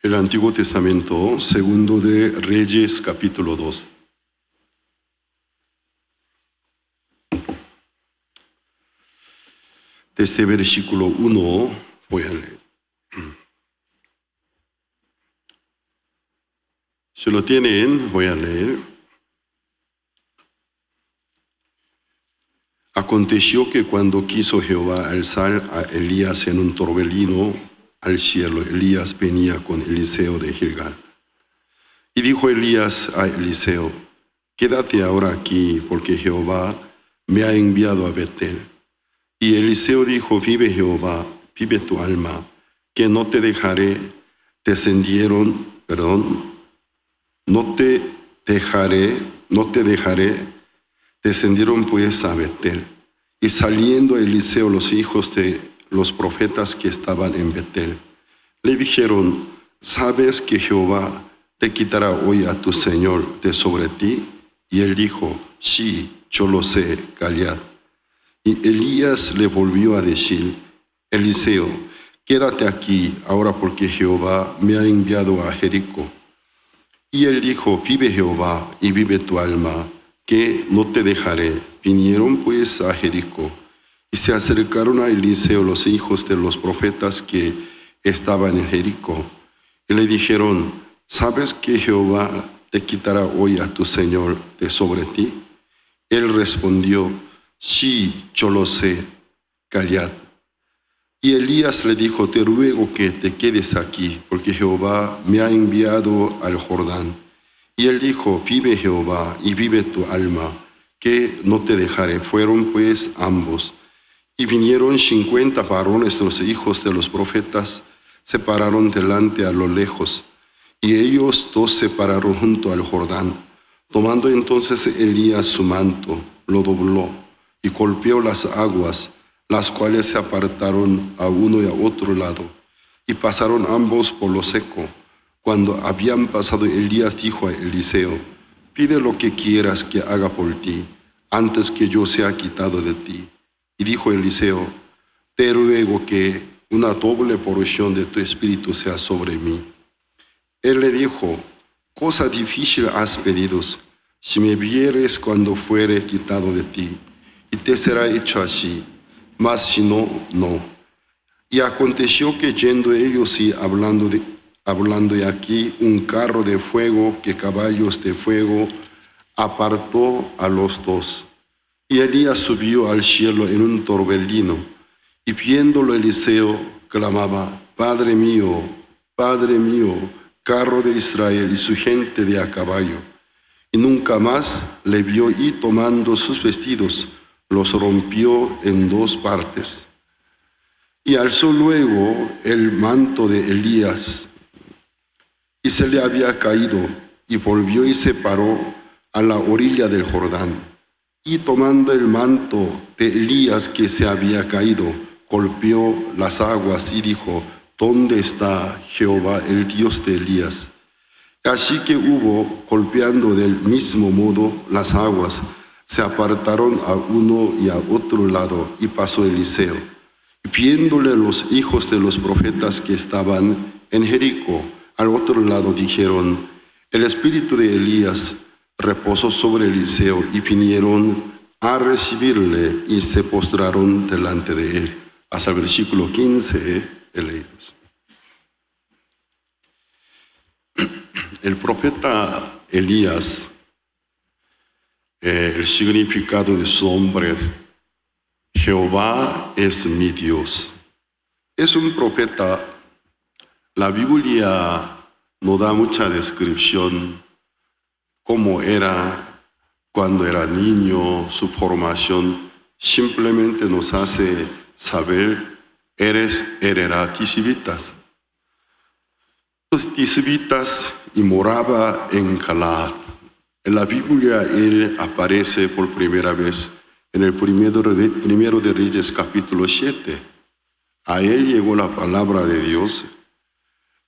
El Antiguo Testamento, segundo de Reyes, capítulo 2. Desde versículo 1 voy a leer. Si lo tienen, voy a leer. Aconteció que cuando quiso Jehová alzar a Elías en un torbellino al cielo, Elías venía con Eliseo de Gilgal. Y dijo Elías a Eliseo: quédate ahora aquí, porque Jehová me ha enviado a Betel. Y Eliseo dijo: vive Jehová, vive tu alma, que no te dejaré. Descendieron pues a Betel. Y saliendo Eliseo, los hijos de los profetas que estaban en Betel, le dijeron: ¿sabes que Jehová te quitará hoy a tu señor de sobre ti? Y él dijo: sí, yo lo sé, callad. Y Elías le volvió a decir: Eliseo, quédate aquí ahora, porque Jehová me ha enviado a Jericó. Y él dijo: vive Jehová y vive tu alma, que no te dejaré. Vinieron pues a Jericó, y se acercaron a Eliseo los hijos de los profetas que estaban en Jericó, y le dijeron: ¿sabes que Jehová te quitará hoy a tu señor de sobre ti? Él respondió: sí, yo lo sé, callad. Y Elías le dijo: te ruego que te quedes aquí, porque Jehová me ha enviado al Jordán. Y él dijo: vive Jehová y vive tu alma, que no te dejaré. Fueron pues ambos, y vinieron 50 varones de los hijos de los profetas, se pararon delante a lo lejos, y ellos dos se pararon junto al Jordán. Tomando entonces Elías su manto, lo dobló, y golpeó las aguas, las cuales se apartaron a uno y a otro lado, y pasaron ambos por lo seco. Cuando habían pasado, Elías dijo a Eliseo: pide lo que quieras que haga por ti, antes que yo sea quitado de ti. Y dijo Eliseo: te ruego que una doble porción de tu espíritu sea sobre mí. Él le dijo: cosa difícil has pedido. Si me vieres cuando fuere quitado de ti, y te será hecho así, mas si no, no. Y aconteció que yendo ellos y hablando de aquí, un carro de fuego que caballos de fuego apartó a los dos. Y Elías subió al cielo en un torbellino, y viéndolo Eliseo clamaba: Padre mío, carro de Israel y su gente de a caballo. Y nunca más le vio, y tomando sus vestidos los rompió en dos partes. Y alzó luego el manto de Elías, y se le había caído, y volvió y se paró a la orilla del Jordán. Y tomando el manto de Elías que se había caído, golpeó las aguas y dijo: ¿dónde está Jehová, el Dios de Elías? Así que hubo, golpeando del mismo modo las aguas, se apartaron a uno y a otro lado, y pasó Eliseo. Y viéndole los hijos de los profetas que estaban en Jericó al otro lado, dijeron: el espíritu de Elías reposó sobre Eliseo. Y vinieron a recibirle y se postraron delante de él. Hasta el versículo 15 leídos. El profeta Elías, el significado de su nombre: Jehová es mi Dios. Es un profeta. La Biblia no da mucha descripción cómo era cuando era niño, su formación. Simplemente nos hace saber: era tisibitas. Los tisibitas, y moraba en Galaad. En la Biblia él aparece por primera vez en el primero de Reyes, capítulo 7. A él llegó la palabra de Dios.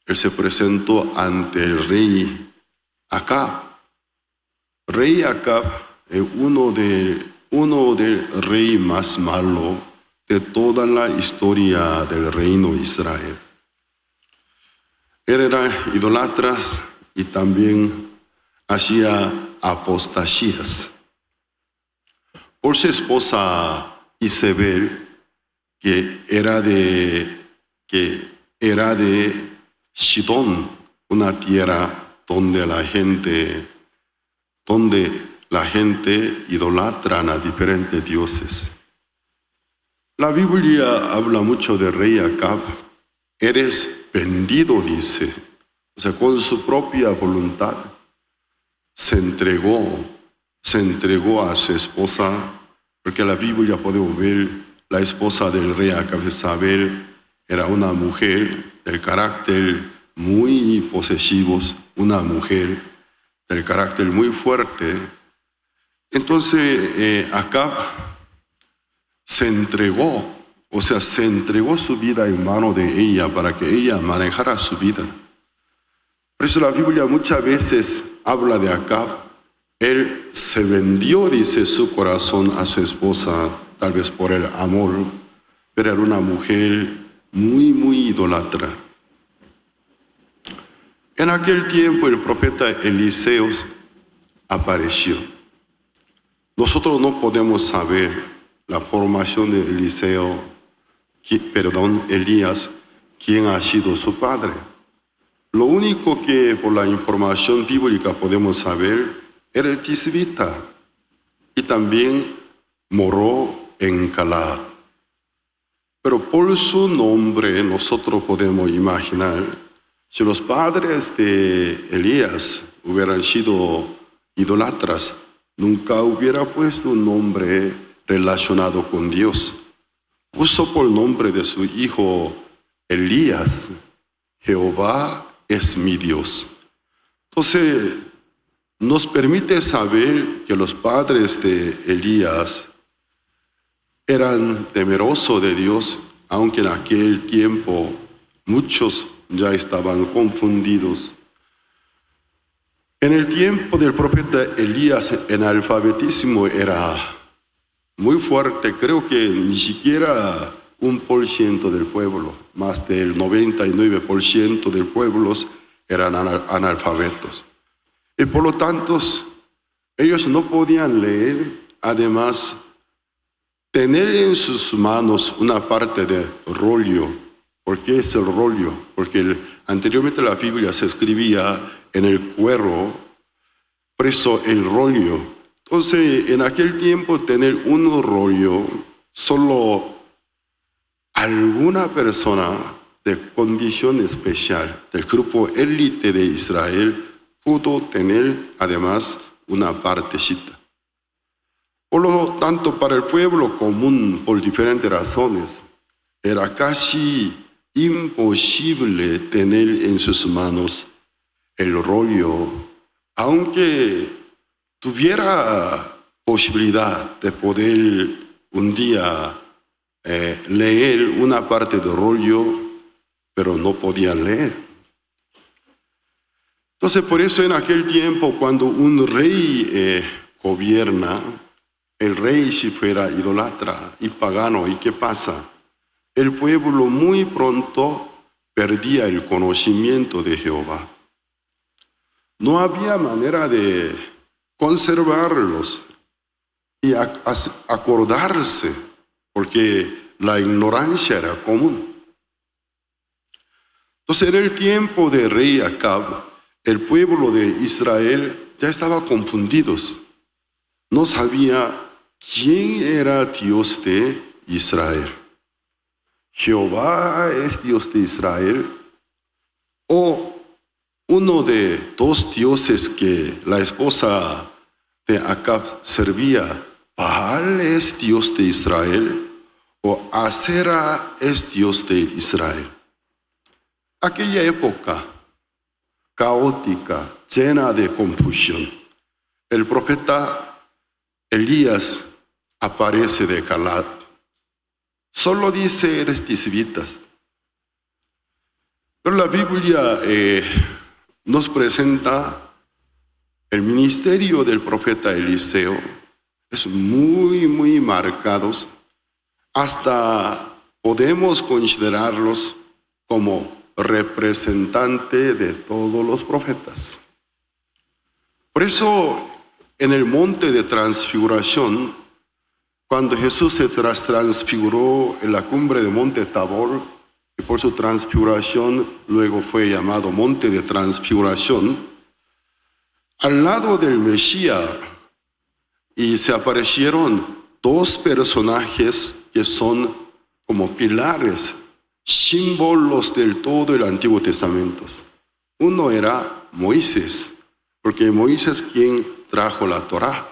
Él se presentó ante el rey Acab. Rey Acab es uno del rey más malo de toda la historia del reino de Israel. Él era idólatra y también hacía apostasías. Por su esposa Isabel, que era de Sidón, una tierra donde la gente idolatra a diferentes dioses. La Biblia habla mucho del rey Acab. Eres vendido, dice. O sea, con su propia voluntad se entregó a su esposa, porque la Biblia podemos ver la esposa del rey Acab, Isabel, era una mujer del carácter muy posesivo, una mujer del carácter muy fuerte. Entonces Acab se entregó su vida en mano de ella para que ella manejara su vida. Por eso la Biblia muchas veces habla de Acab. Él se vendió, dice, su corazón a su esposa, tal vez por el amor, pero era una mujer muy, muy idólatra. En aquel tiempo el profeta Eliseo apareció. Nosotros no podemos saber la formación de Elías, quién ha sido su padre. Lo único que por la información bíblica podemos saber era el tisbita y también moró en Galaad. Pero por su nombre nosotros podemos imaginar, si los padres de Elías hubieran sido idólatras, nunca hubiera puesto un nombre relacionado con Dios. Puso por nombre de su hijo Elías, Jehová es mi Dios. Entonces, nos permite saber que los padres de Elías eran temerosos de Dios, aunque en aquel tiempo muchos ya estaban confundidos. En el tiempo del profeta Elías, el analfabetismo era muy fuerte. Creo que ni siquiera 1% del pueblo, más del 99% del pueblo eran analfabetos. Y por lo tanto, ellos no podían leer, además, tener en sus manos una parte de rollo. ¿Por qué es el rollo? Porque anteriormente la Biblia se escribía en el cuero, por eso el rollo. Entonces, en aquel tiempo, tener un rollo, solo alguna persona de condición especial, del grupo élite de Israel, pudo tener además una partecita. Por lo tanto, para el pueblo común, por diferentes razones, era casi imposible tener en sus manos el rollo, aunque tuviera posibilidad de poder un día leer una parte del rollo, pero no podía leer. Entonces, por eso en aquel tiempo, cuando un rey gobierna, el rey si fuera idólatra y pagano, ¿y qué pasa? El pueblo muy pronto perdía el conocimiento de Jehová. No había manera de conservarlos y acordarse, porque la ignorancia era común. Entonces, en el tiempo de rey Acab, el pueblo de Israel ya estaba confundidos. No sabía quién era Dios de Israel. ¿Jehová es Dios de Israel? ¿O uno de dos dioses que la esposa de Acab servía, Baal es Dios de Israel? ¿O Asera es Dios de Israel? Aquella época caótica, llena de confusión. El profeta Elías aparece de Galaad. Solo dice, eres tisbitas. Pero la Biblia nos presenta el ministerio del profeta Eliseo. Es muy, muy marcados. Hasta podemos considerarlos como representante de todos los profetas. Por eso, en el monte de transfiguración, cuando Jesús se transfiguró en la cumbre de Monte Tabor, y por su transfiguración luego fue llamado monte de transfiguración, al lado del Mesías, y se aparecieron dos personajes que son como pilares, símbolos del todo el Antiguo Testamento. Uno era Moisés, porque Moisés quien trajo la Torá.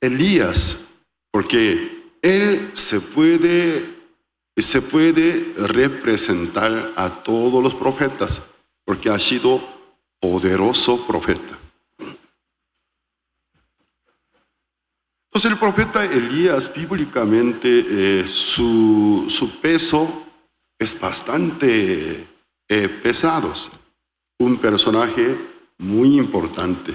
Elías, porque él se puede representar a todos los profetas, porque ha sido poderoso profeta. Entonces el profeta Elías, bíblicamente, su peso es bastante pesado. Un personaje muy importante.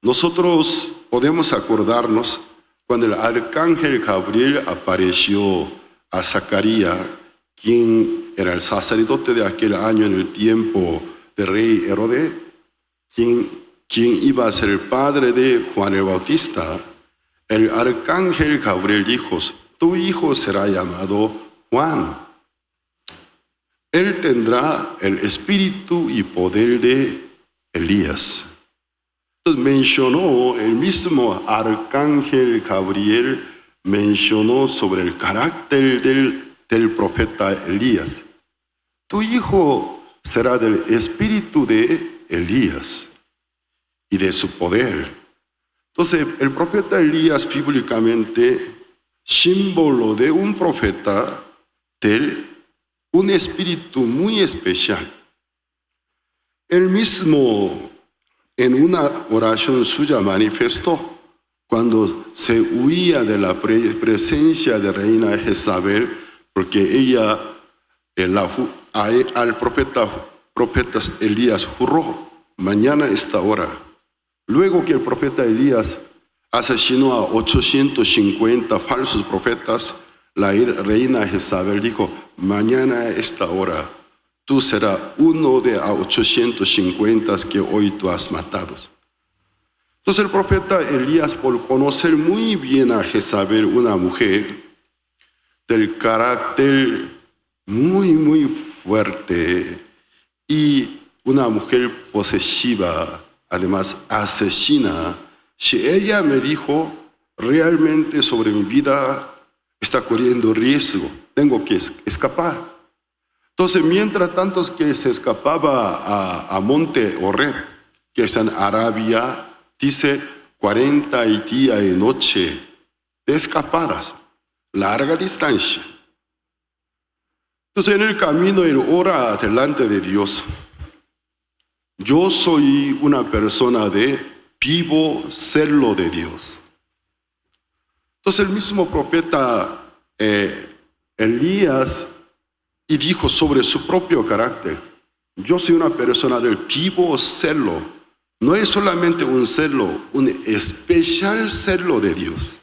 Nosotros podemos acordarnos cuando el arcángel Gabriel apareció a Zacarías, quien era el sacerdote de aquel año en el tiempo del rey Herodes, quien iba a ser el padre de Juan el Bautista. El arcángel Gabriel dijo: tu hijo será llamado Juan. Él tendrá el espíritu y poder de Elías. Entonces mencionó, el mismo arcángel Gabriel mencionó sobre el carácter del profeta Elías. Tu hijo será del espíritu de Elías y de su poder. Entonces, el profeta Elías bíblicamente, símbolo de un profeta, un espíritu muy especial. Él mismo, en una oración suya, manifestó cuando se huía de la presencia de reina Jezabel, porque ella, al profeta Elías juró: mañana a esta hora. Luego que el profeta Elías asesinó a 850 falsos profetas, la reina Jezabel dijo: mañana a esta hora tú serás uno de a 850 que hoy tú has matado. Entonces el profeta Elías, por conocer muy bien a Jezabel, una mujer del carácter muy, muy fuerte y una mujer posesiva, además asesina, si ella me dijo: realmente sobre mi vida está corriendo riesgo, tengo que escapar. Entonces, mientras tanto que se escapaba a Monte Horeb, que es en Arabia, dice 40 días y noche de escapadas, larga distancia. Entonces, en el camino él ora delante de Dios: yo soy una persona de vivo celo de Dios. Entonces el mismo profeta Elías y dijo sobre su propio carácter: yo soy una persona del vivo celo. No es solamente un celo, un especial celo de Dios.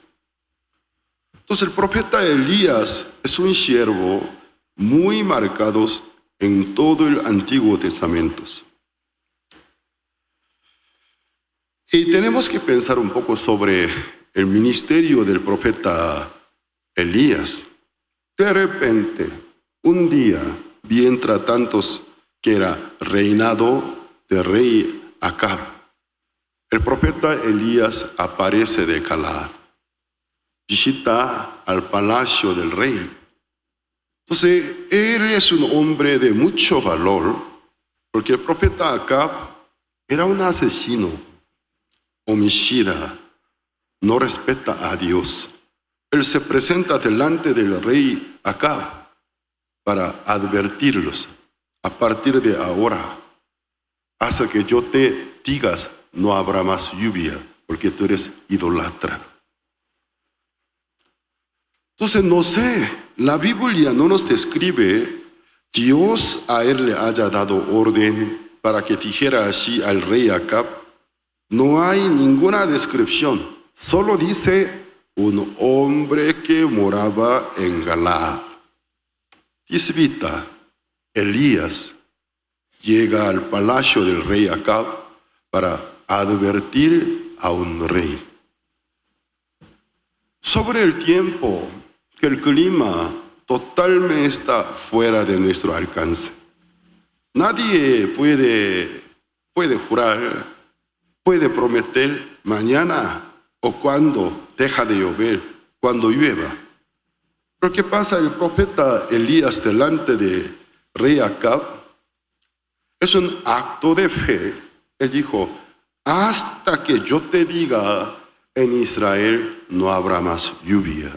Entonces el profeta Elías es un siervo muy marcado en todo el Antiguo Testamento. Y tenemos que pensar un poco sobre el ministerio del profeta Elías. De repente, un día, mientras tantos que era reinado de rey Acab, el profeta Elías aparece de Galaad, visita al palacio del rey. Entonces, él es un hombre de mucho valor, porque el profeta Acab era un asesino, homicida, no respeta a Dios. Él se presenta delante del rey Acab para advertirlos: a partir de ahora, hasta que yo te digas, no habrá más lluvia, porque tú eres idólatra. Entonces, no sé, la Biblia no nos describe Dios a él le haya dado orden para que dijera así al rey Acab. No hay ninguna descripción, solo dice un hombre que moraba en Galaad, tisbita, Elías llega al palacio del rey Acab para advertir a un rey sobre el tiempo, que el clima totalmente está fuera de nuestro alcance. Nadie puede jurar, puede prometer mañana o cuando deja de llover, cuando llueva. Pero ¿qué pasa? El profeta Elías delante de rey Acab es un acto de fe. Él dijo, hasta que yo te diga, en Israel no habrá más lluvia.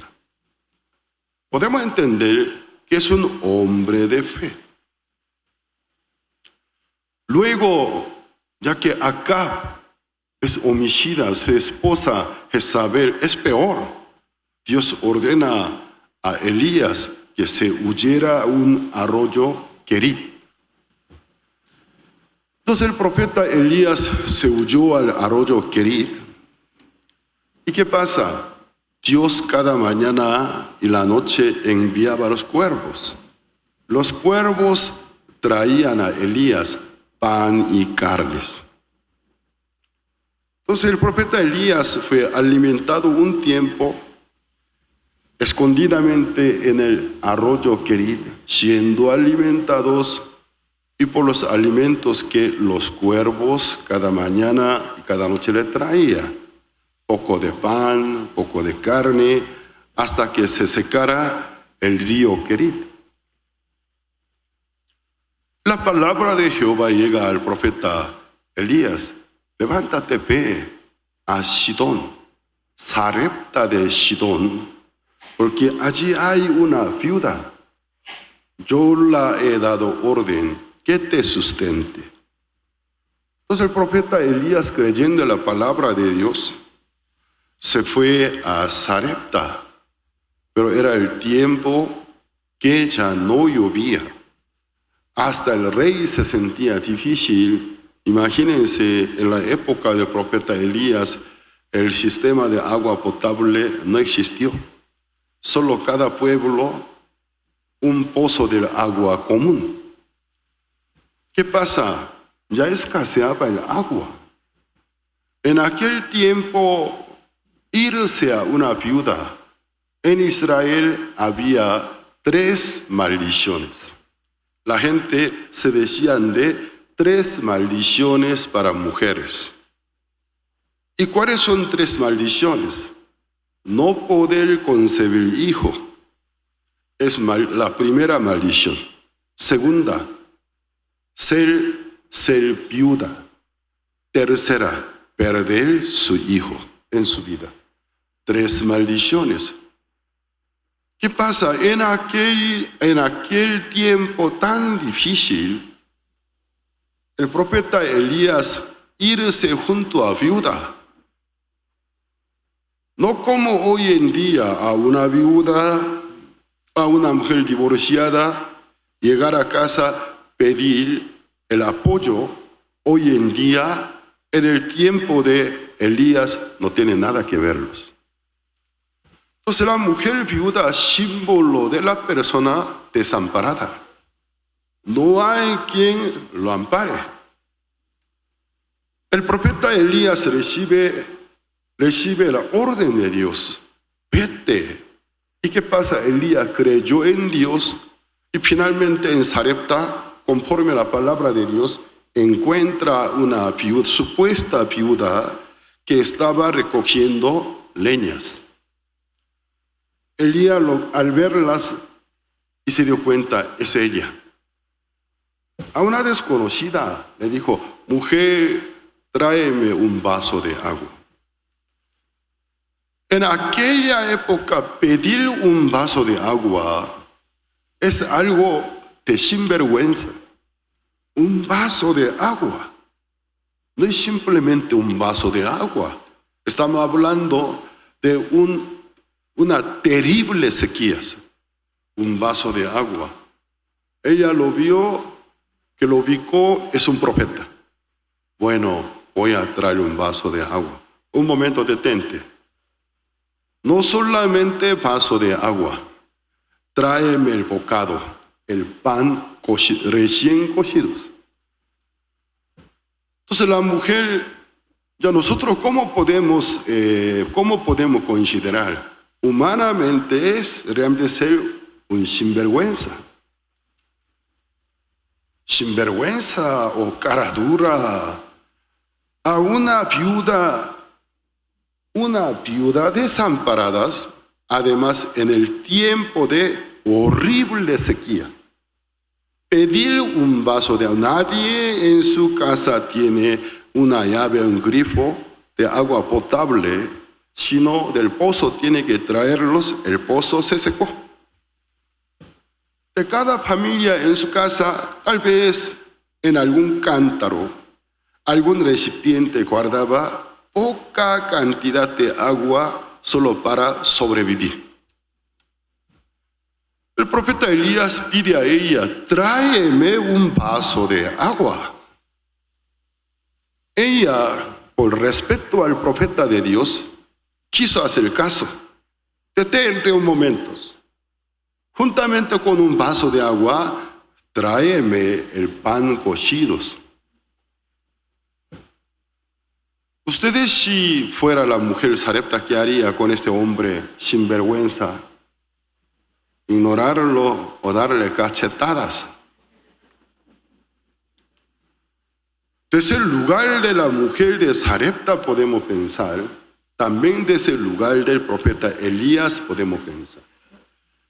Podemos entender que es un hombre de fe. Luego, ya que Acab es homicida, su esposa Jezabel es peor, Dios ordena a Elías que se huyera a un arroyo Querit. Entonces el profeta Elías se huyó al arroyo Querit. ¿Y qué pasa? Dios cada mañana y la noche enviaba a los cuervos. Los cuervos traían a Elías pan y carnes. Entonces el profeta Elías fue alimentado un tiempo escondidamente en el arroyo Querit, siendo alimentados y por los alimentos que los cuervos cada mañana y cada noche le traían. Poco de pan, poco de carne, hasta que se secara el río Querit. La palabra de Jehová llega al profeta Elías. Levántate, ve a Sidón, Sarepta de Sidón, porque allí hay una viuda. Yo la he dado orden que te sustente. Entonces el profeta Elías, creyendo en la palabra de Dios, se fue a Sarepta, pero era el tiempo que ya no llovía. Hasta el rey se sentía difícil. Imagínense, en la época del profeta Elías, el sistema de agua potable no existió. Solo cada pueblo un pozo del agua común. ¿Qué pasa? Ya escaseaba el agua. En aquel tiempo, irse a una viuda, en Israel había 3 maldiciones. La gente se decían de 3 maldiciones para mujeres. ¿Y cuáles son 3 maldiciones? No poder concebir hijo es la primera maldición. Segunda, ser viuda. Tercera, perder su hijo en su vida. 3 maldiciones. ¿Qué pasa? En aquel tiempo tan difícil, el profeta Elías irse junto a viuda. No como hoy en día a una viuda, a una mujer divorciada, llegar a casa, pedir el apoyo. Hoy en día, en el tiempo de Elías, no tiene nada que verlos. Entonces la mujer viuda, símbolo de la persona desamparada. No hay quien lo ampare. El profeta Elías recibe la orden de Dios. Vete. ¿Y qué pasa? Elías creyó en Dios y finalmente en Sarepta, conforme a la palabra de Dios, encuentra una viuda, supuesta viuda, que estaba recogiendo leñas. Elías, al verlas, y se dio cuenta, es ella. A una desconocida le dijo, mujer, tráeme un vaso de agua. En aquella época, pedir un vaso de agua es algo de sinvergüenza. Un vaso de agua. No es simplemente un vaso de agua. Estamos hablando de una terrible sequía. Un vaso de agua. Ella lo vio, que lo ubicó, es un profeta. Bueno, voy a traer un vaso de agua. Un momento, detente. No solamente vaso de agua. Tráeme el bocado. el pan recién cocidos. Entonces la mujer, ya nosotros ¿cómo podemos considerar? Humanamente es realmente ser un sinvergüenza. Sinvergüenza o cara dura a una viuda desamparada, además en el tiempo de horrible sequía. Pedir un vaso de agua. Nadie en su casa tiene una llave, un grifo de agua potable, sino del pozo tiene que traerlos, el pozo se secó. De cada familia en su casa, tal vez en algún cántaro, algún recipiente guardaba poca cantidad de agua solo para sobrevivir. El profeta Elías pide a ella, tráeme un vaso de agua. Ella, por respeto al profeta de Dios, quiso hacer caso. Detente un momento. Juntamente con un vaso de agua, tráeme el pan cocido. Ustedes, si fuera la mujer Sarepta, ¿qué haría con este hombre sinvergüenza? Ignorarlo o darle cachetadas. Desde el lugar de la mujer de Sarepta podemos pensar, también desde el lugar del profeta Elías podemos pensar.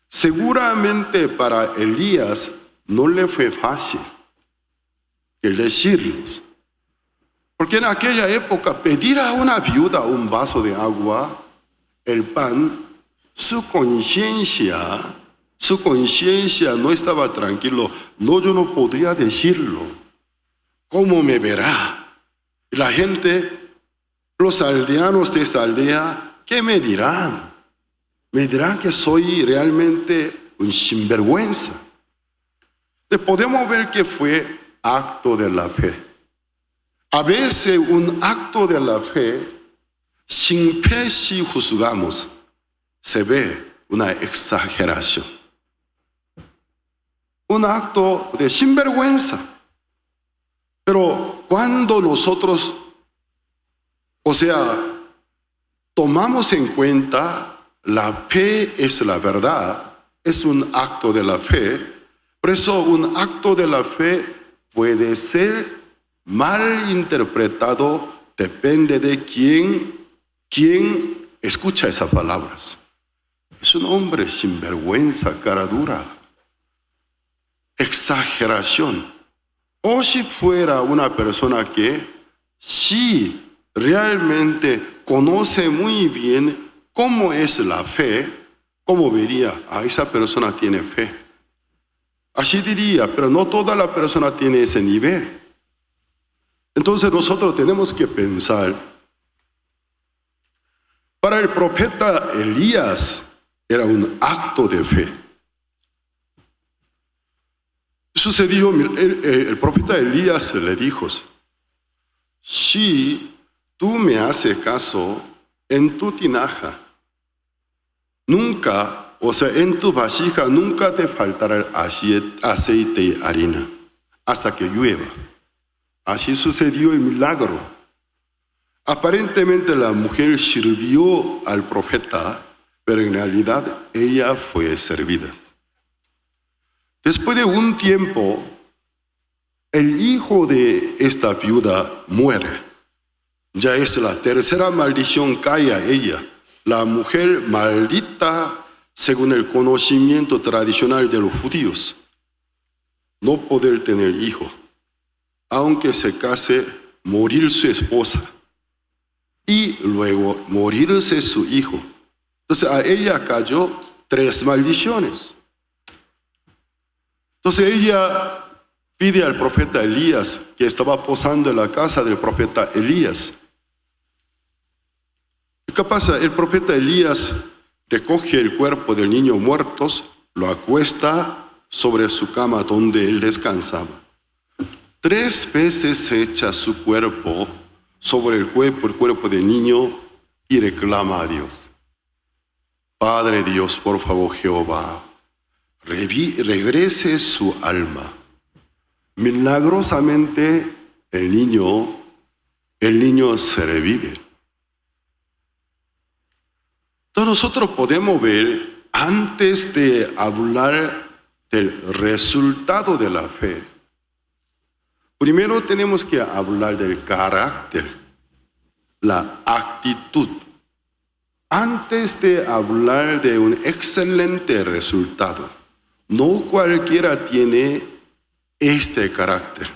Seguramente para Elías no le fue fácil el decirles, porque en aquella época pedir a una viuda un vaso de agua, el pan, su conciencia no estaba tranquilo. No, yo no podría decirlo. ¿Cómo me verá? Y la gente, los aldeanos de esta aldea, ¿qué me dirán? Me dirán que soy realmente un sinvergüenza. Podemos ver que fue acto de la fe. A veces un acto de la fe, sin fe si juzgamos, se ve una exageración. Un acto de sinvergüenza. Pero cuando nosotros, tomamos en cuenta la fe es la verdad, es un acto de la fe. Por eso un acto de la fe puede ser mal interpretado, depende de quién escucha esas palabras. Es un hombre sinvergüenza, cara dura, exageración. O si fuera una persona que sí realmente conoce muy bien cómo es la fe, ¿cómo vería? Esa persona tiene fe. Así diría, pero no toda la persona tiene ese nivel. Entonces nosotros tenemos que pensar, para el profeta Elías era un acto de fe. Sucedió, el profeta Elías le dijo, si tú me haces caso, en tu tinaja, nunca, en tu vasija, nunca te faltará aceite y harina, hasta que llueva. Así sucedió el milagro. Aparentemente la mujer sirvió al profeta, pero en realidad ella fue servida. Después de un tiempo, el hijo de esta viuda muere. Ya es la tercera maldición cae a ella. La mujer maldita según el conocimiento tradicional de los judíos. No poder tener hijo. Aunque se case, morir su esposa. Y luego morirse su hijo. Entonces a ella cayó 3 maldiciones. Entonces ella pide al profeta Elías, que estaba posando en la casa del profeta Elías. ¿Qué pasa? El profeta Elías recoge el cuerpo del niño muerto, lo acuesta sobre su cama donde él descansaba. 3 veces se echa su cuerpo sobre el cuerpo del niño y reclama a Dios. Padre Dios, por favor, Jehová, regrese su alma. Milagrosamente el niño se revive. Entonces nosotros podemos ver, antes de hablar del resultado de la fe, primero tenemos que hablar del carácter, la actitud. Antes de hablar de un excelente resultado, no cualquiera tiene este carácter.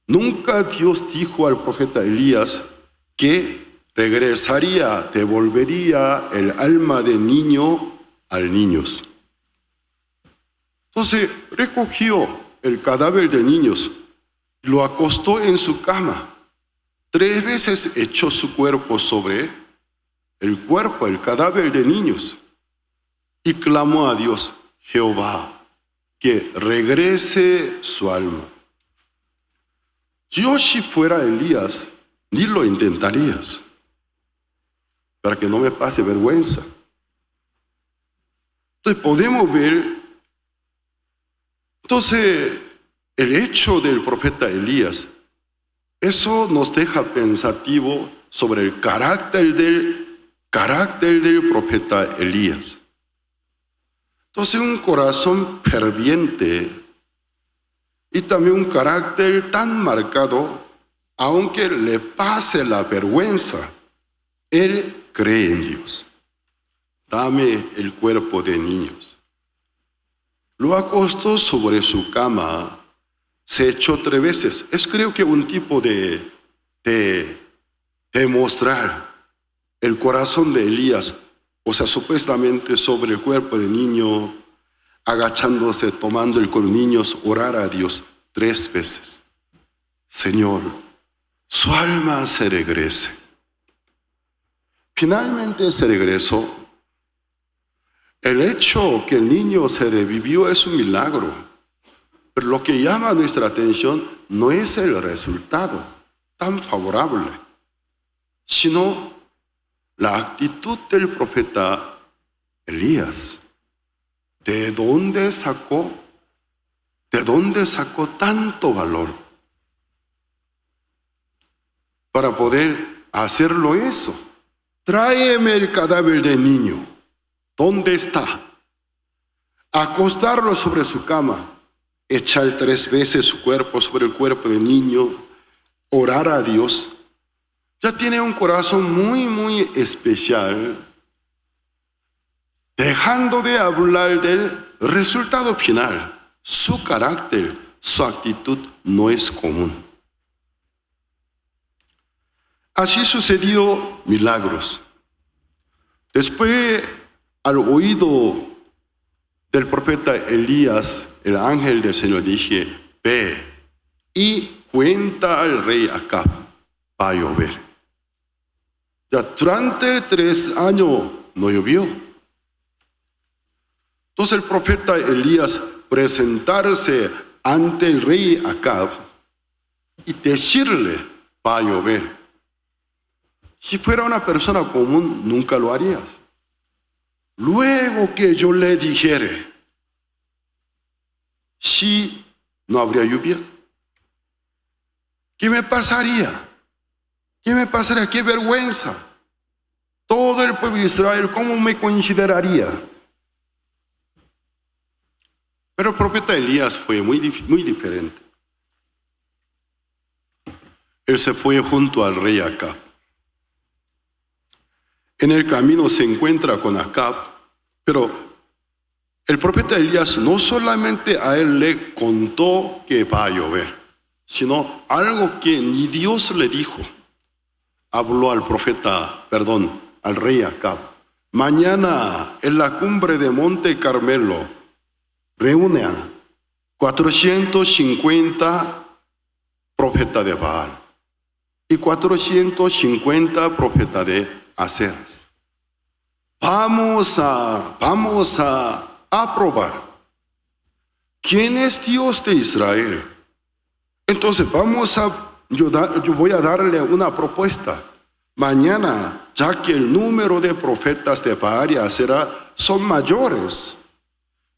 Nunca Dios dijo al profeta Elías que regresaría, devolvería el alma de niño al niño. Entonces recogió el cadáver de niños, lo acostó en su cama. 3 veces echó su cuerpo sobre el cadáver de niños, y clamó a Dios, Jehová, que regrese su alma. Yo, si fuera Elías, ni lo intentarías, para que no me pase vergüenza. Entonces podemos ver, el hecho del profeta Elías, eso nos deja pensativo sobre el carácter del profeta Elías. Entonces un corazón ferviente y también un carácter tan marcado, aunque le pase la vergüenza, él cree en Dios. Dame el cuerpo de niños. Lo acostó sobre su cama, se echó 3 veces. Es creo que un tipo de mostrar el corazón de Elías, o sea, supuestamente sobre el cuerpo de niño, agachándose, tomando el cuerpo de niños, orar a Dios 3 veces. Señor, su alma se regrese. Finalmente se regresó. El hecho que el niño se revivió es un milagro, pero lo que llama nuestra atención no es el resultado tan favorable, sino la actitud del profeta Elías. ¿De dónde sacó tanto valor para poder hacerlo eso? Tráeme el cadáver de niño. ¿Dónde está? Acostarlo sobre su cama, echar 3 veces su cuerpo sobre el cuerpo del niño, orar a Dios. Ya tiene un corazón muy, muy especial, dejando de hablar del resultado final. Su carácter, su actitud no es común. Así sucedió milagros. Después, al oído del profeta Elías, el ángel del Señor dije, ve y cuenta al rey Acab, va a llover. Ya durante 3 años no llovió. Entonces el profeta Elías presentarse ante el rey Acab y decirle, va a llover. Si fuera una persona común, nunca lo harías. Luego que yo le dijere, si no habría lluvia, ¿qué me pasaría? ¿Qué me pasaría? ¡Qué vergüenza! Todo el pueblo de Israel, ¿cómo me consideraría? Pero el profeta Elías fue muy diferente. Él se fue junto al rey Acab. En el camino se encuentra con Acab, pero el profeta Elías no solamente a él le contó que va a llover, sino algo que ni Dios le dijo. Habló al rey Acab. Mañana en la cumbre de Monte Carmelo reúne a 450 profetas de Baal y 450 profetas de Aceras. Vamos a probar quién es Dios de Israel. Entonces yo voy a darle una propuesta. Mañana, ya que el número de profetas de Baal y Acera son mayores,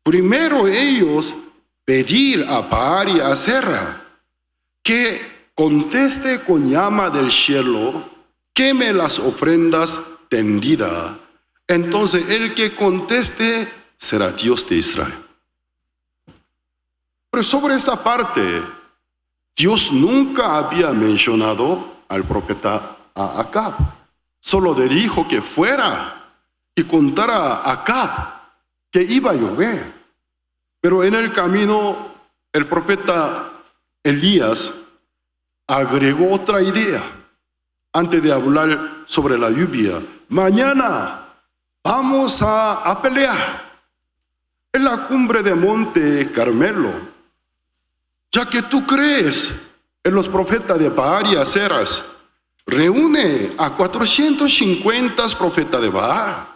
primero ellos pedir a Baal y a Asera que conteste con llama del cielo, queme las ofrendas tendidas. Entonces el que conteste será Dios de Israel. Pero sobre esta parte, Dios nunca había mencionado al profeta a Acab. Solo le dijo que fuera y contara a Acab que iba a llover. Pero en el camino, el profeta Elías agregó otra idea. Antes de hablar sobre la lluvia, mañana vamos a pelear en la cumbre de Monte Carmelo. Ya que tú crees en los profetas de Baal y Aseras, reúne a 450 profetas de Baal,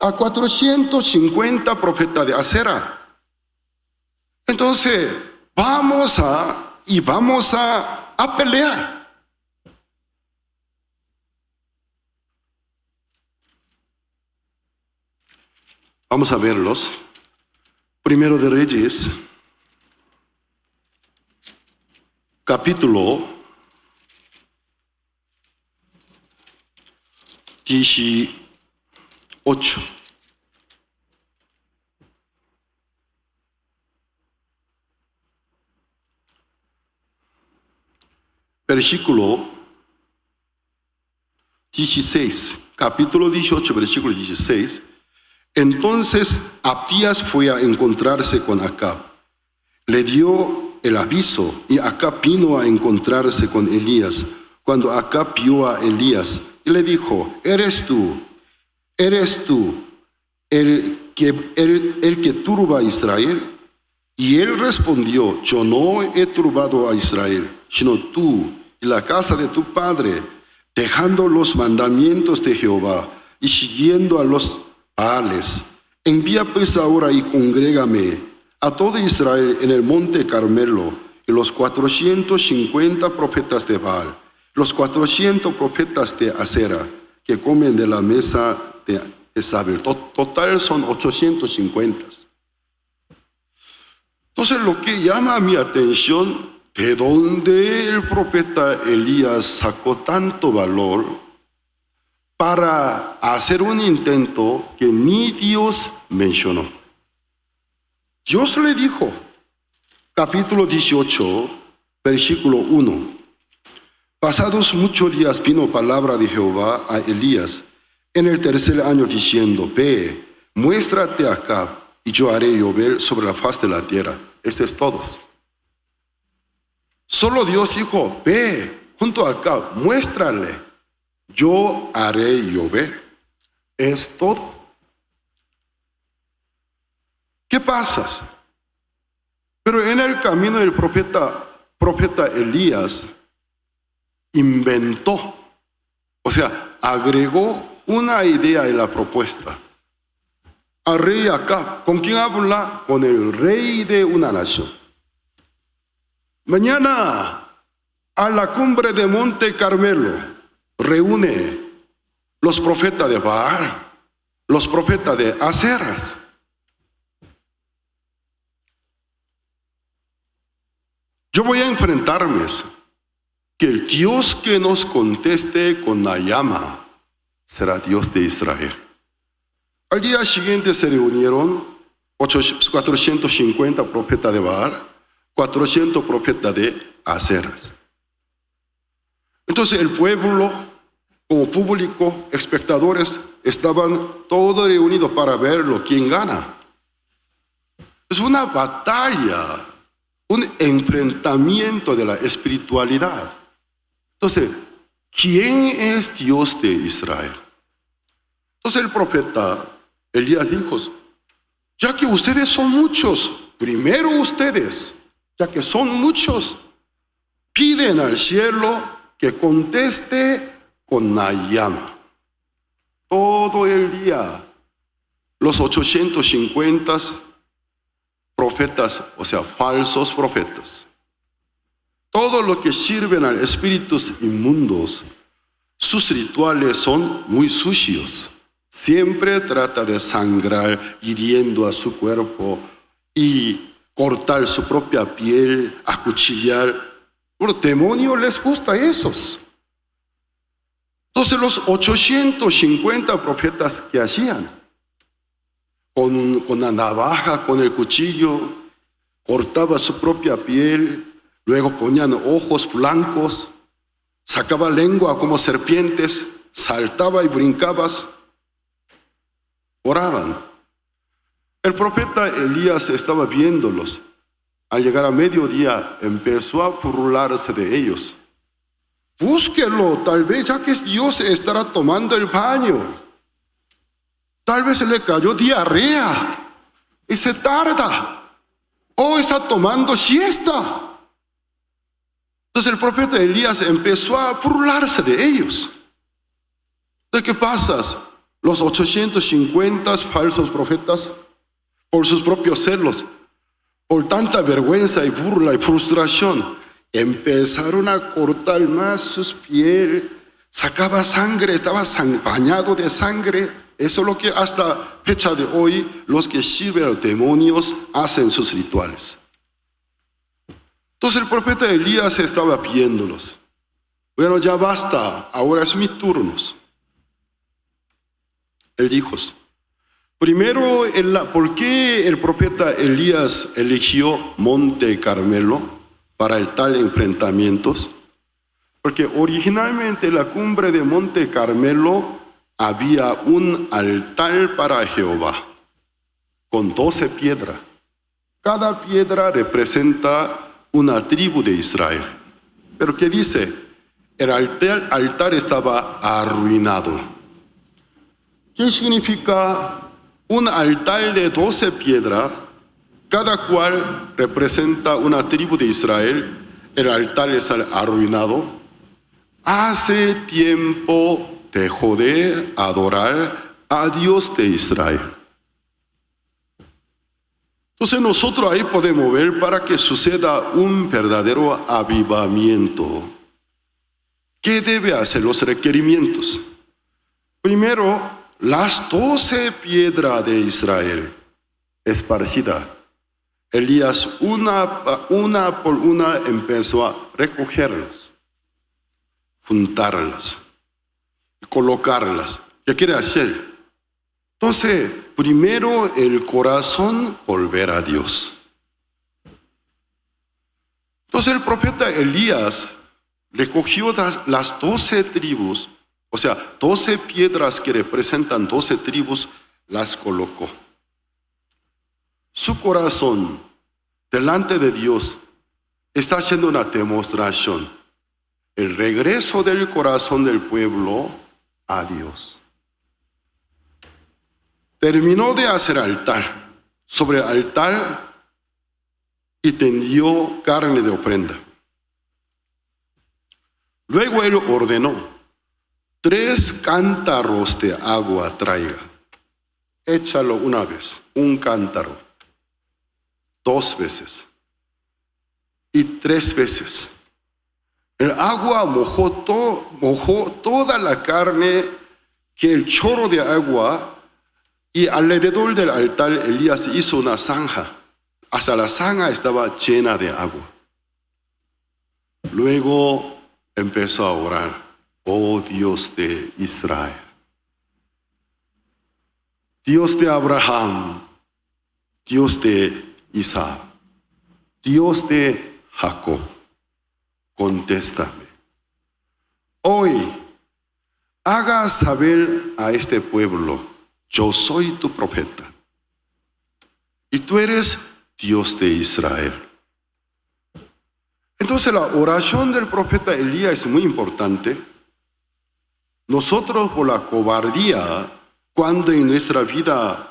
a 450 profetas de Asera. Entonces, vamos a pelear. Vamos a verlos. Primero de Reyes, capítulo 18. Versículo 16, capítulo 18, versículo 16. Entonces Abdías fue a encontrarse con Acab. Le dio el aviso y Acab vino a encontrarse con Elías. Cuando Acab vio a Elías y le dijo: ¿Eres tú el que turba a Israel? Y él respondió: yo no he turbado a Israel, sino tú y la casa de tu padre, dejando los mandamientos de Jehová y siguiendo a los Baales. Envía pues ahora y congrégame a todo Israel en el monte Carmelo, y los 450 profetas de Baal, los 400 profetas de Asera, que comen de la mesa de Jezabel. Total son 850. Entonces lo que llama mi atención, ¿de dónde el profeta Elías sacó tanto valor para hacer un intento que ni Dios mencionó? Dios le dijo, capítulo 18, versículo 1. Pasados muchos días vino palabra de Jehová a Elías en el tercer año diciendo: ve, muéstrate a Acab, y yo haré llover sobre la faz de la tierra. Esto es todo. Solo Dios dijo: ve junto a Acab, muéstrale. Yo haré llover. Es todo. ¿Qué pasa? Pero en el camino el profeta Elías inventó, o sea, agregó una idea en la propuesta. Al rey Acab, ¿con quién habla? Con el rey de una nación. Mañana, a la cumbre de Monte Carmelo, reúne los profetas de Baal, los profetas de Aseras. Yo voy a enfrentarme que el Dios que nos conteste con la llama será Dios de Israel. Al día siguiente se reunieron 450 profetas de Baal, 400 profetas de Aseras. Entonces el pueblo, como público, espectadores, estaban todos reunidos para verlo, quién gana. Es una batalla, un enfrentamiento de la espiritualidad. Entonces, ¿quién es Dios de Israel? Entonces el profeta Elías dijo: ya que ustedes son muchos, primero ustedes, ya que son muchos, piden al cielo que conteste con la llama. Todo el día, los 850 profetas, o sea, falsos profetas, todo lo que sirven a espíritus inmundos, sus rituales son muy sucios. Siempre trata de sangrar, hiriendo a su cuerpo y cortar su propia piel, acuchillar. Bueno, demonios les gusta esos. Entonces los 850 profetas que hacían, con la navaja, con el cuchillo, cortaba su propia piel, luego ponían ojos blancos, sacaba lengua como serpientes, saltaba y brincabas, oraban. El profeta Elías estaba viéndolos. Al llegar a mediodía empezó a burlarse de ellos. Búsquelo, tal vez ya que Dios estará tomando el baño. Tal vez le cayó diarrea y se tarda. O está tomando siesta. Entonces el profeta Elías empezó a burlarse de ellos. ¿De qué pasa? Los 850 falsos profetas, por sus propios celos, por tanta vergüenza y burla y frustración, empezaron a cortar más sus pieles, sacaba sangre, estaba bañado de sangre. Eso es lo que hasta fecha de hoy los que sirven a los demonios hacen sus rituales. Entonces el profeta Elías estaba viéndolos. Bueno, ya basta, ahora es mi turno. Él dijo, primero, ¿por qué el profeta Elías eligió Monte Carmelo para el tal enfrentamientos? Porque originalmente en la cumbre de Monte Carmelo había un altar para Jehová con 12 piedras. Cada piedra representa una tribu de Israel. Pero ¿qué dice? El altar estaba arruinado. ¿Qué significa un altar de 12 piedras? Cada cual representa una tribu de Israel. El altar está arruinado. Hace tiempo dejó de adorar a Dios de Israel. Entonces nosotros ahí podemos ver para que suceda un verdadero avivamiento. ¿Qué debe hacer los requerimientos? Primero, las 12 piedras de Israel esparcidas. Elías una por una empezó a recogerlas, juntarlas, colocarlas. ¿Qué quiere hacer? Entonces, primero el corazón volver a Dios. Entonces el profeta Elías recogió las 12 tribus, o sea, 12 piedras que representan 12 tribus, las colocó. Su corazón delante de Dios está haciendo una demostración. El regreso del corazón del pueblo a Dios. Terminó de hacer altar. Sobre el altar y tendió carne de ofrenda. Luego él ordenó: 3 cántaros de agua traiga. Échalo una vez, un cántaro, 2 veces y 3 veces. El agua mojó toda la carne, que el chorro de agua, y alrededor del altar Elías hizo una zanja. Hasta la zanja estaba llena de agua. Luego empezó a orar: oh Dios de Israel, Dios de Abraham, Dios de Isaac, Dios de Jacob, contéstame. Hoy haga saber a este pueblo: yo soy tu profeta y tú eres Dios de Israel. Entonces la oración del profeta Elías es muy importante. Nosotros, por la cobardía, cuando en nuestra vida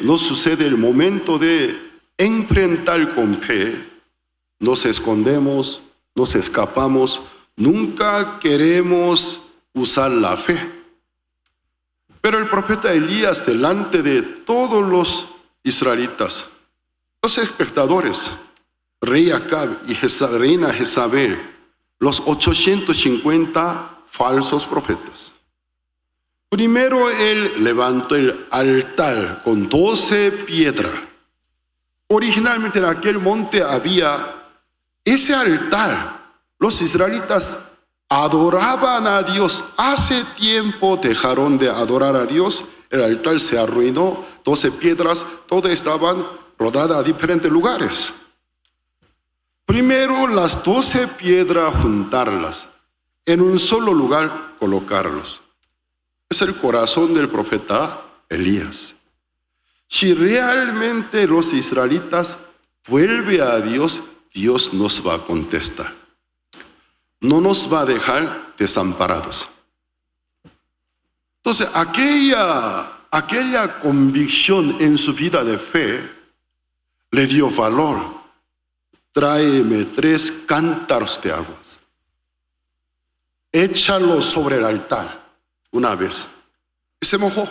nos sucede el momento de enfrentar con fe, nos escondemos, nos escapamos, nunca queremos usar la fe. Pero el profeta Elías, delante de todos los israelitas, los espectadores, rey Acab y reina Jezabel, los 850 falsos profetas, primero él levantó el altar con 12 piedras Originalmente en aquel monte había ese altar. Los israelitas adoraban a Dios. Hace tiempo dejaron de adorar a Dios. El altar se arruinó. 12 piedras, todas estaban rodadas a diferentes lugares. Primero las 12 piedras juntarlas, en un solo lugar colocarlos. Es el corazón del profeta Elías. Si realmente los israelitas vuelven a Dios, Dios nos va a contestar. No nos va a dejar desamparados. Entonces, aquella convicción en su vida de fe le dio valor. Tráeme 3 cántaros de aguas. Échalo sobre el altar una vez. Y se mojó.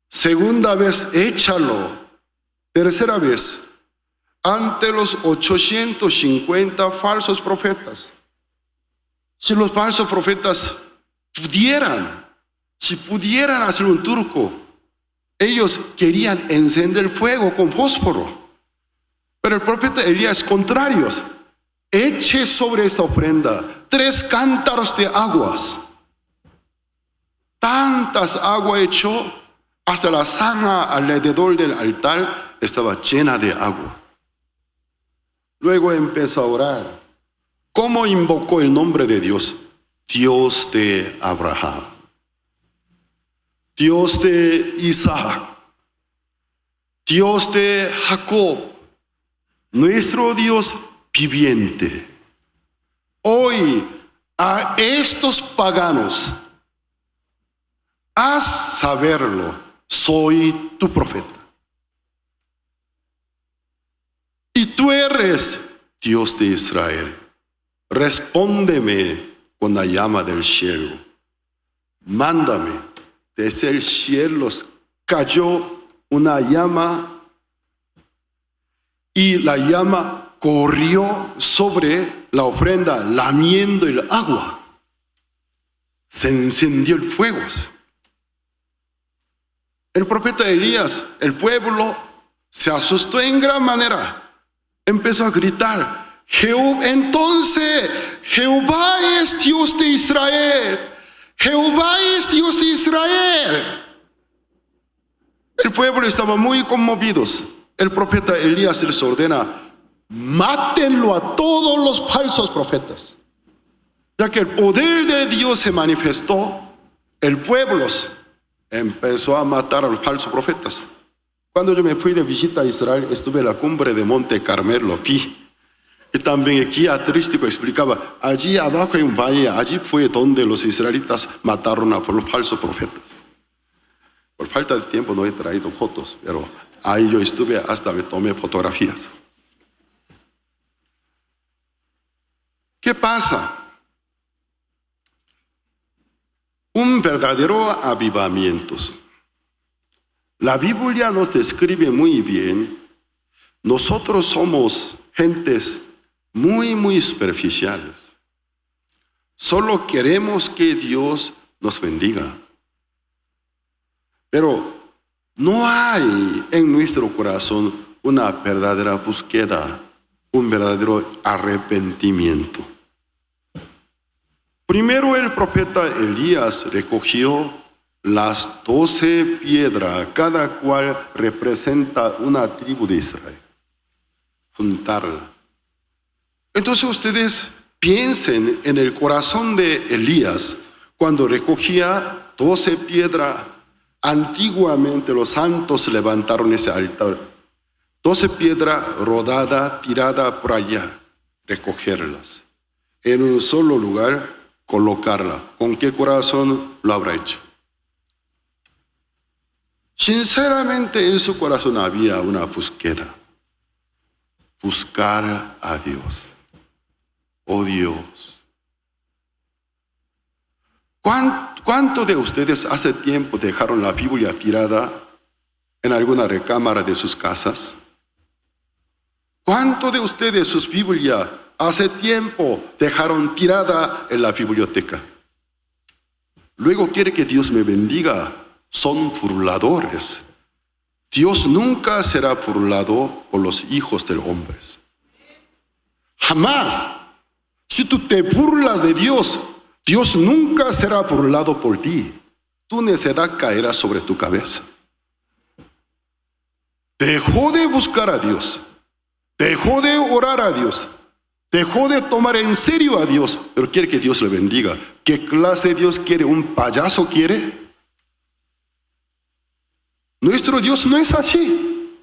Segunda vez, échalo. Tercera vez, ante los 850 falsos profetas. Si los falsos profetas si pudieran hacer un truco, ellos querían encender el fuego con fósforo. Pero el profeta Elías, contrarios, eche sobre esta ofrenda 3 cántaros de aguas. Tantas aguas echó, hasta la zanja alrededor del altar estaba llena de agua. Luego empezó a orar. ¿Cómo invocó el nombre de Dios? Dios de Abraham, Dios de Isaac, Dios de Jacob, nuestro Dios viviente. Hoy a estos paganos, haz saberlo, soy tu profeta. Y tú eres Dios de Israel. Respóndeme con la llama del cielo. Mándame. Desde el cielo cayó una llama y la llama corrió sobre la ofrenda lamiendo el agua. Se encendió el fuego. El profeta Elías, el pueblo se asustó en gran manera. Empezó a gritar, entonces Jehová es Dios de Israel. Jehová es Dios de Israel. El pueblo estaba muy conmovidos. El profeta Elías les ordena, mátenlo a todos los falsos profetas. Ya que el poder de Dios se manifestó, el pueblo empezó a matar a los falsos profetas. Cuando yo me fui de visita a Israel, estuve en la cumbre de Monte Carmelo, y también el guía turístico explicaba, allí abajo hay un valle, allí fue donde los israelitas mataron a los falsos profetas. Por falta de tiempo no he traído fotos, pero ahí yo estuve, hasta me tomé fotografías. ¿Qué pasa? Un verdadero avivamiento. La Biblia nos describe muy bien. Nosotros somos gentes muy superficiales. Solo queremos que Dios nos bendiga. Pero no hay en nuestro corazón una verdadera búsqueda, un verdadero arrepentimiento. Primero el profeta Elías recogió las 12 piedras, cada cual representa una tribu de Israel. Juntarla. Entonces ustedes piensen en el corazón de Elías cuando recogía 12 piedras. Antiguamente los santos levantaron ese altar. 12 piedras rodadas, tiradas por allá, recogerlas. En un solo lugar, colocarla. ¿Con qué corazón lo habrá hecho? Sinceramente en su corazón había una búsqueda. Buscar a Dios. Oh Dios. ¿Cuántos de ustedes hace tiempo dejaron la Biblia tirada en alguna recámara de sus casas? ¿Cuántos de ustedes sus Biblias hace tiempo dejaron tirada en la biblioteca? Luego quiere que Dios me bendiga. Son burladores. Dios nunca será burlado por los hijos de los hombres. Jamás. Si tú te burlas de Dios, Dios nunca será burlado por ti. Tu necedad caerá sobre tu cabeza. Dejó de buscar a Dios. Dejó de orar a Dios. Dejó de tomar en serio a Dios, pero quiere que Dios le bendiga. ¿Qué clase de Dios quiere? ¿Un payaso quiere? Nuestro Dios no es así.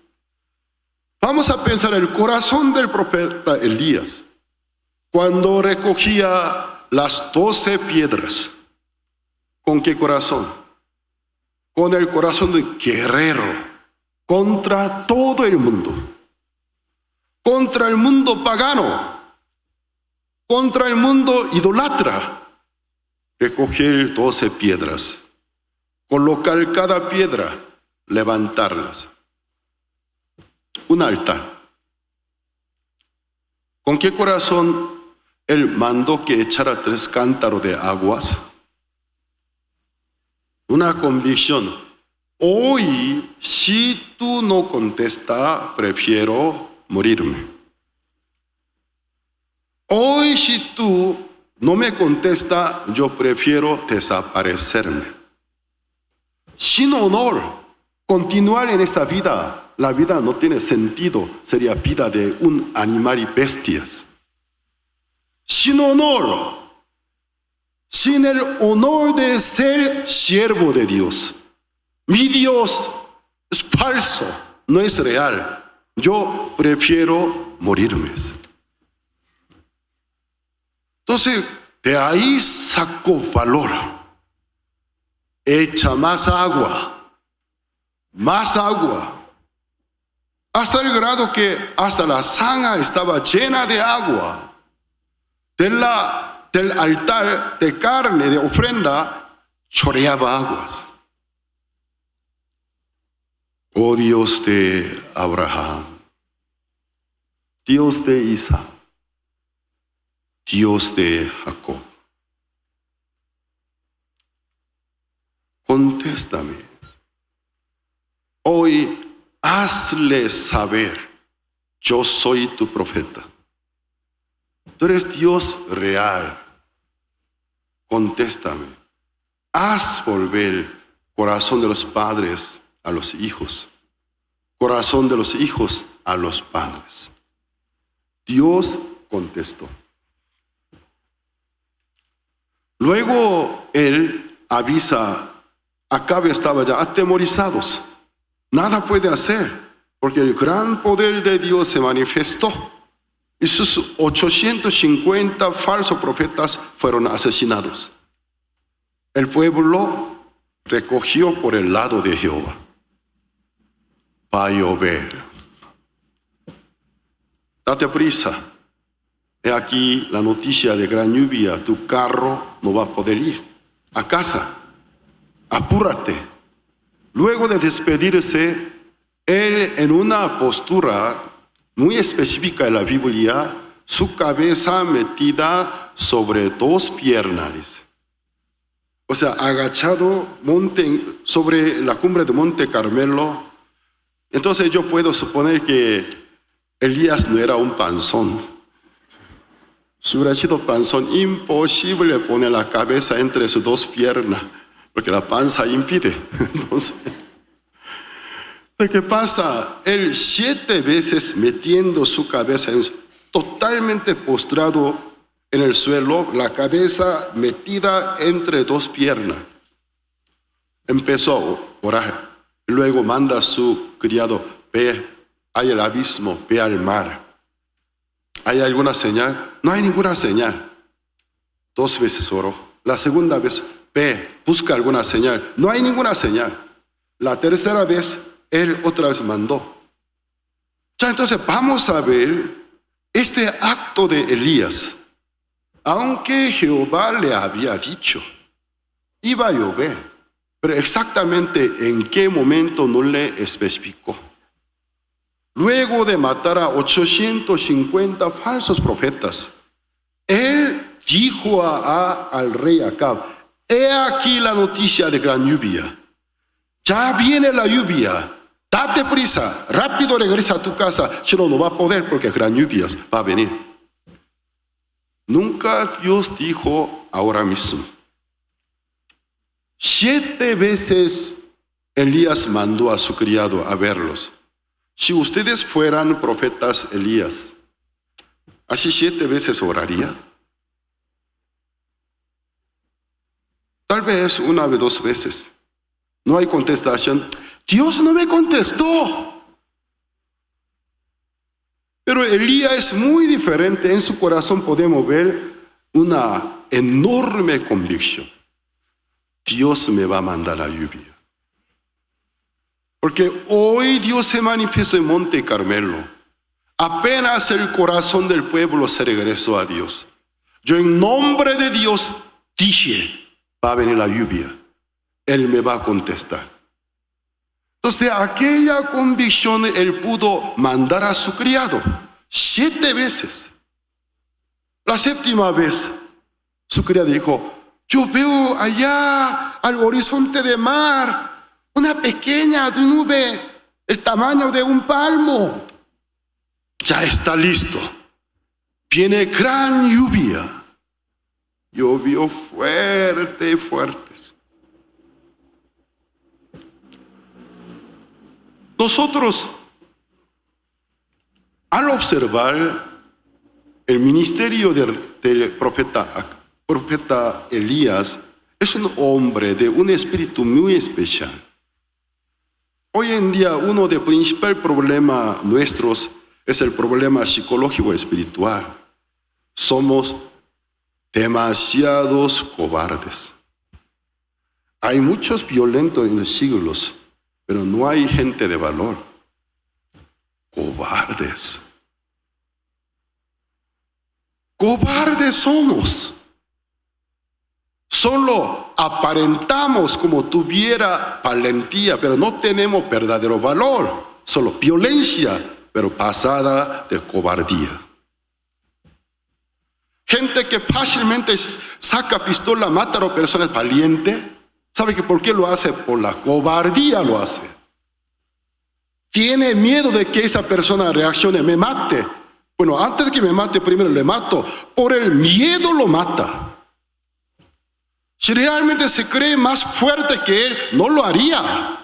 Vamos a pensar el corazón del profeta Elías. Cuando recogía las 12 piedras, ¿con qué corazón? Con el corazón de guerrero contra todo el mundo. Contra el mundo pagano. Contra el mundo idolatra. Recoger 12 piedras. Colocar cada piedra. Levantarlas. Un altar. ¿Con qué corazón él mandó que echara 3 cántaros de aguas? Una convicción. Hoy, si tú no contestas, prefiero morirme. Hoy, si tú no me contestas, yo prefiero desaparecerme. Sin honor, continuar en esta vida, la vida no tiene sentido, sería vida de un animal y bestias. Sin honor, sin el honor de ser siervo de Dios. Mi Dios es falso, no es real. Yo prefiero morirme. Entonces, de ahí sacó valor. Echa más agua. Más agua. Hasta el grado que hasta la zanja estaba llena de agua. Del altar de carne, de ofrenda, chorreaba aguas. Oh Dios de Abraham, Dios de Isaac, Dios de Jacob, contéstame. Hoy hazle saber, yo soy tu profeta. Tú eres Dios real. Contéstame. Haz volver el corazón de los padres a los hijos. Corazón de los hijos a los padres. Dios contestó. Luego él avisa, Acabe estaba ya atemorizados. Nada puede hacer, porque el gran poder de Dios se manifestó. Y sus 850 falsos profetas fueron asesinados. El pueblo recogió por el lado de Jehová. Va a llover. Date prisa. He aquí la noticia de gran lluvia. Tu carro no va a poder ir a casa. Apúrate. Luego de despedirse, él en una postura muy específica de la Biblia, su cabeza metida sobre 2 piernas. O sea, agachado sobre la cumbre de Monte Carmelo. Entonces yo puedo suponer que Elías no era un panzón. Si hubiera sido panzón, imposible poner la cabeza entre sus 2 piernas, porque la panza impide. Entonces, ¿qué pasa? Él 7 veces metiendo su cabeza totalmente postrado en el suelo, la cabeza metida entre 2 piernas. Empezó a orar. Luego manda a su criado, ve, hay el abismo, ve al mar. ¿Hay alguna señal? No hay ninguna señal. 2 veces oró. La segunda vez, ve, busca alguna señal. No hay ninguna señal. La tercera vez, él otra vez mandó. Ya entonces vamos a ver este acto de Elías. Aunque Jehová le había dicho, iba a llover, pero exactamente en qué momento no le especificó. Luego de matar a 850 falsos profetas, él dijo al rey Acab, he aquí la noticia de gran lluvia. Ya viene la lluvia. date prisa, rápido regresa a tu casa, si no, no va a poder porque gran lluvia va a venir. Nunca Dios dijo ahora mismo. 7 veces Elías mandó a su criado a verlos. Si ustedes fueran profetas Elías, ¿así 7 veces oraría? Tal vez 1 o 2 veces. No hay contestación. Dios no me contestó. Pero Elías es muy diferente. En su corazón podemos ver una enorme convicción. Dios me va a mandar la lluvia. Porque hoy Dios se manifestó en Monte Carmelo. Apenas el corazón del pueblo se regresó a Dios. Yo en nombre de Dios dije, va a venir la lluvia. Él me va a contestar. Entonces de aquella convicción él pudo mandar a su criado 7 veces. La 7ª vez su criado dijo, yo veo allá al horizonte de mar una pequeña nube, el tamaño de un palmo. Ya está listo. Viene gran lluvia. Llovió fuerte, fuertes. Nosotros, al observar el ministerio del profeta Elías, es un hombre de un espíritu muy especial. Hoy en día uno de los principales problemas nuestros es el problema psicológico espiritual. Somos demasiados cobardes. Hay muchos violentos en los siglos, pero no hay gente de valor. Cobardes. Cobardes somos. Solo aparentamos como tuviera valentía, pero no tenemos verdadero valor. Solo violencia, pero pasada de cobardía. Gente que fácilmente saca pistola, mata a las personas valientes. ¿Sabe que por qué lo hace? Por la cobardía lo hace. Tiene miedo de que esa persona reaccione, me mate. Bueno, antes de que me mate, primero le mato. Por el miedo lo mata. Si realmente se cree más fuerte que él, no lo haría.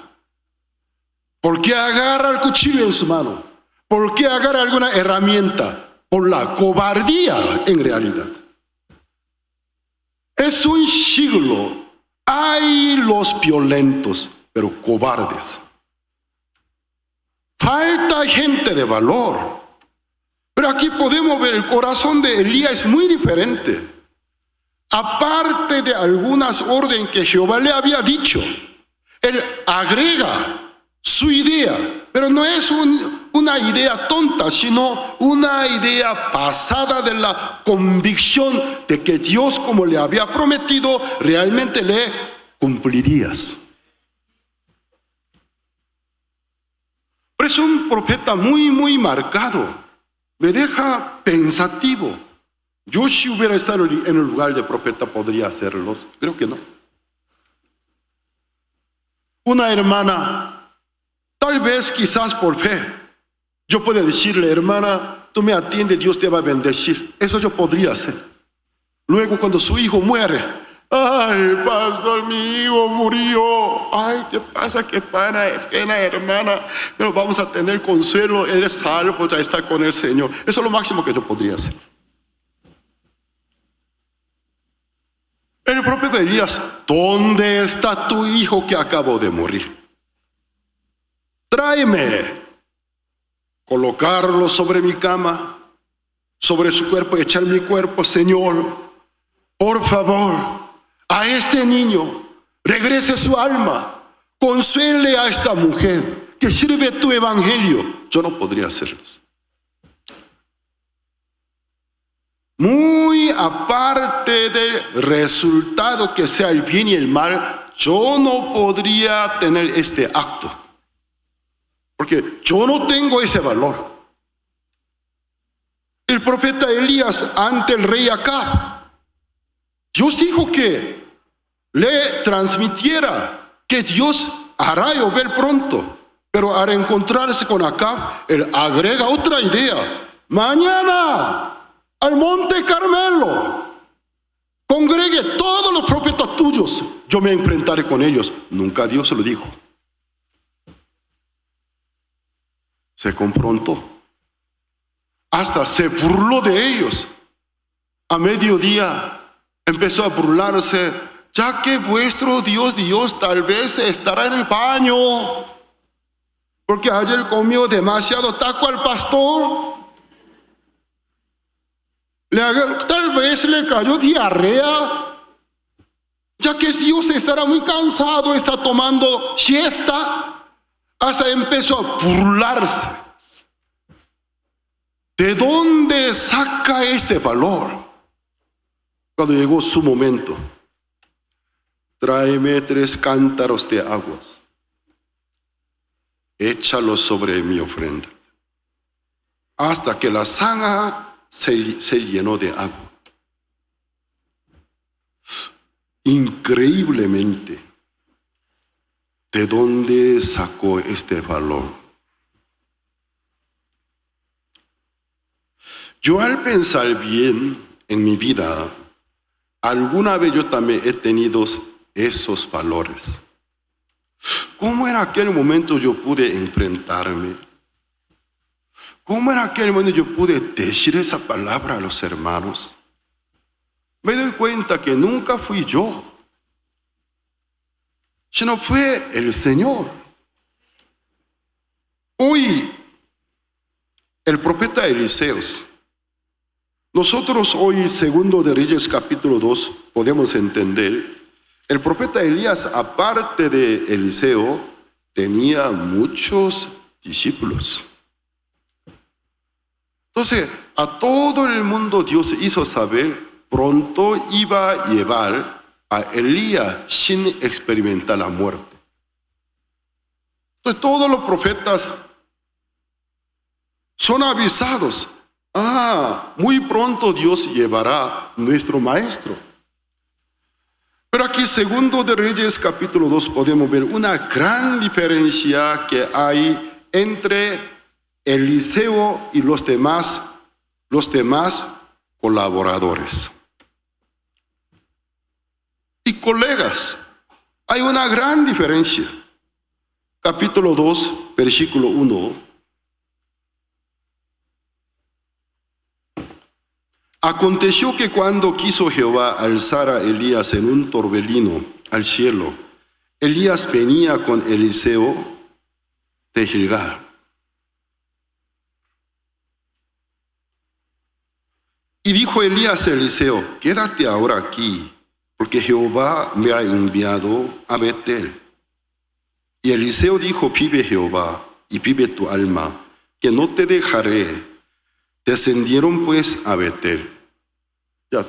¿Por qué agarra el cuchillo en su mano? ¿Por qué agarra alguna herramienta? Por la cobardía en realidad. Es un siglo. Hay los violentos, pero cobardes. Falta gente de valor. Pero aquí podemos ver el corazón de Elías es muy diferente. Aparte de algunas órdenes que Jehová le había dicho, él agrega su idea, pero no es una idea tonta, sino una idea basada de la convicción de que Dios, como le había prometido, realmente le cumplirías. Pero es un profeta muy, muy marcado. Me deja pensativo. Yo si hubiera estado en el lugar de profeta podría hacerlo. Creo que no. Una hermana, tal vez quizás por fe, yo puedo decirle, hermana, tú me atiendes, Dios te va a bendecir. Eso yo podría hacer. Luego cuando su hijo muere, ay, pastor, mi hijo murió. Ay, ¿qué pasa? Qué pena, hermana. Pero vamos a tener consuelo, él es salvo, ya está con el Señor. Eso es lo máximo que yo podría hacer. El profeta Elías, ¿dónde está tu hijo que acabó de morir? Tráeme. Colocarlo sobre mi cama, sobre su cuerpo, echar mi cuerpo. Señor, por favor, a este niño regrese su alma, consuele a esta mujer que sirve tu evangelio. Yo no podría hacerlo. Muy aparte del resultado que sea el bien y el mal, yo no podría tener este acto. Porque yo no tengo ese valor. El profeta Elías ante el rey Acab, Dios dijo que le transmitiera que Dios hará llover pronto. Pero al encontrarse con Acab, él agrega otra idea. Mañana, al monte Carmelo, congregue todos los profetas tuyos, yo me enfrentaré con ellos. Nunca Dios se lo dijo. Se confrontó. Hasta se burló de ellos. A mediodía empezó a burlarse, ya que vuestro Dios tal vez estará en el baño, porque ayer comió demasiado taco al pastor. Tal vez le cayó diarrea, ya que Dios estará muy cansado, está tomando siesta. Hasta empezó a burlarse. ¿De dónde saca este valor? Cuando llegó su momento, tráeme 3 cántaros de aguas, échalos sobre mi ofrenda, hasta que la zanja se llenó de agua. Increíblemente, ¿de dónde sacó este valor? Yo al pensar bien en mi vida, alguna vez yo también he tenido esos valores. ¿Cómo en aquel momento yo pude enfrentarme? ¿Cómo en aquel momento yo pude decir esa palabra a los hermanos? Me doy cuenta que nunca fui yo, sino fue el Señor. Hoy, el profeta Eliseos, nosotros hoy, segundo de Reyes capítulo 2, podemos entender, el profeta Elías, aparte de Eliseo, tenía muchos discípulos. Entonces, a todo el mundo Dios hizo saber, pronto iba a llevar a Elías sin experimentar la muerte. Entonces, todos los profetas son avisados. Muy pronto Dios llevará a nuestro maestro. Pero aquí, segundo de Reyes capítulo 2, podemos ver una gran diferencia que hay entre Eliseo y los demás colaboradores y colegas. Hay una gran diferencia. Capítulo 2, versículo 1. Aconteció que cuando quiso Jehová alzar a Elías en un torbellino al cielo, Elías venía con Eliseo de Gilgal. Y dijo Elías a Eliseo: quédate ahora aquí, porque Jehová me ha enviado a Betel. Y Eliseo dijo: vive Jehová y vive tu alma, que no te dejaré. Descendieron pues a Betel. Ya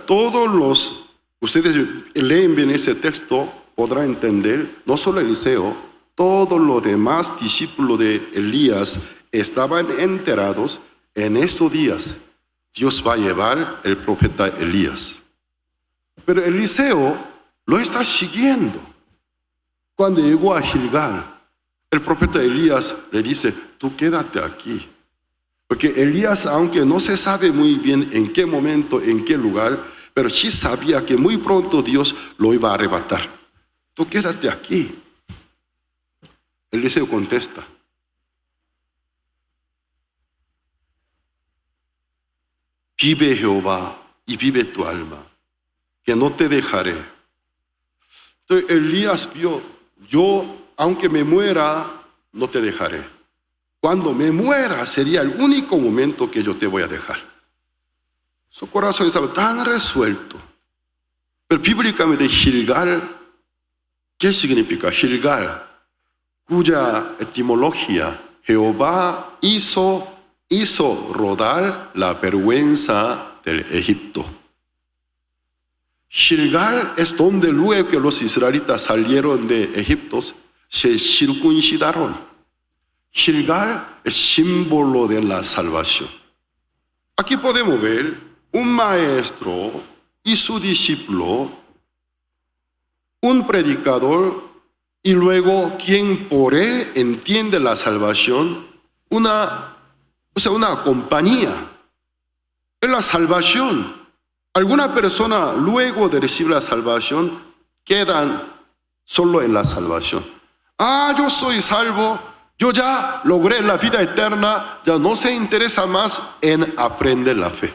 ustedes leen bien ese texto, podrán entender, no solo Eliseo, todos los demás discípulos de Elías estaban enterados. En estos días Dios va a llevar el profeta Elías. Pero Eliseo lo está siguiendo. Cuando llegó a Gilgal, el profeta Elías le dice: tú quédate aquí. Porque Elías, aunque no se sabe muy bien en qué momento, en qué lugar, pero sí sabía que muy pronto Dios lo iba a arrebatar. Tú quédate aquí. Eliseo contesta: vive Jehová y vive tu alma, que no te dejaré. Entonces Elías vio: yo, aunque me muera, no te dejaré. Cuando me muera sería el único momento que yo te voy a dejar. Su corazón estaba tan resuelto. Pero bíblicamente Gilgal, ¿qué significa Gilgal? Cuya etimología, Jehová hizo rodar la vergüenza del Egipto. Gilgal es donde luego que los israelitas salieron de Egipto, se circuncidaron. Gilgal es símbolo de la salvación. Aquí podemos ver un maestro y su discípulo, un predicador Y luego, quien por él entiende la salvación, una compañía. Es la salvación. Alguna persona, luego de recibir la salvación, quedan solo en la salvación. Yo soy salvo, yo ya logré la vida eterna, ya no se interesa más en aprender la fe.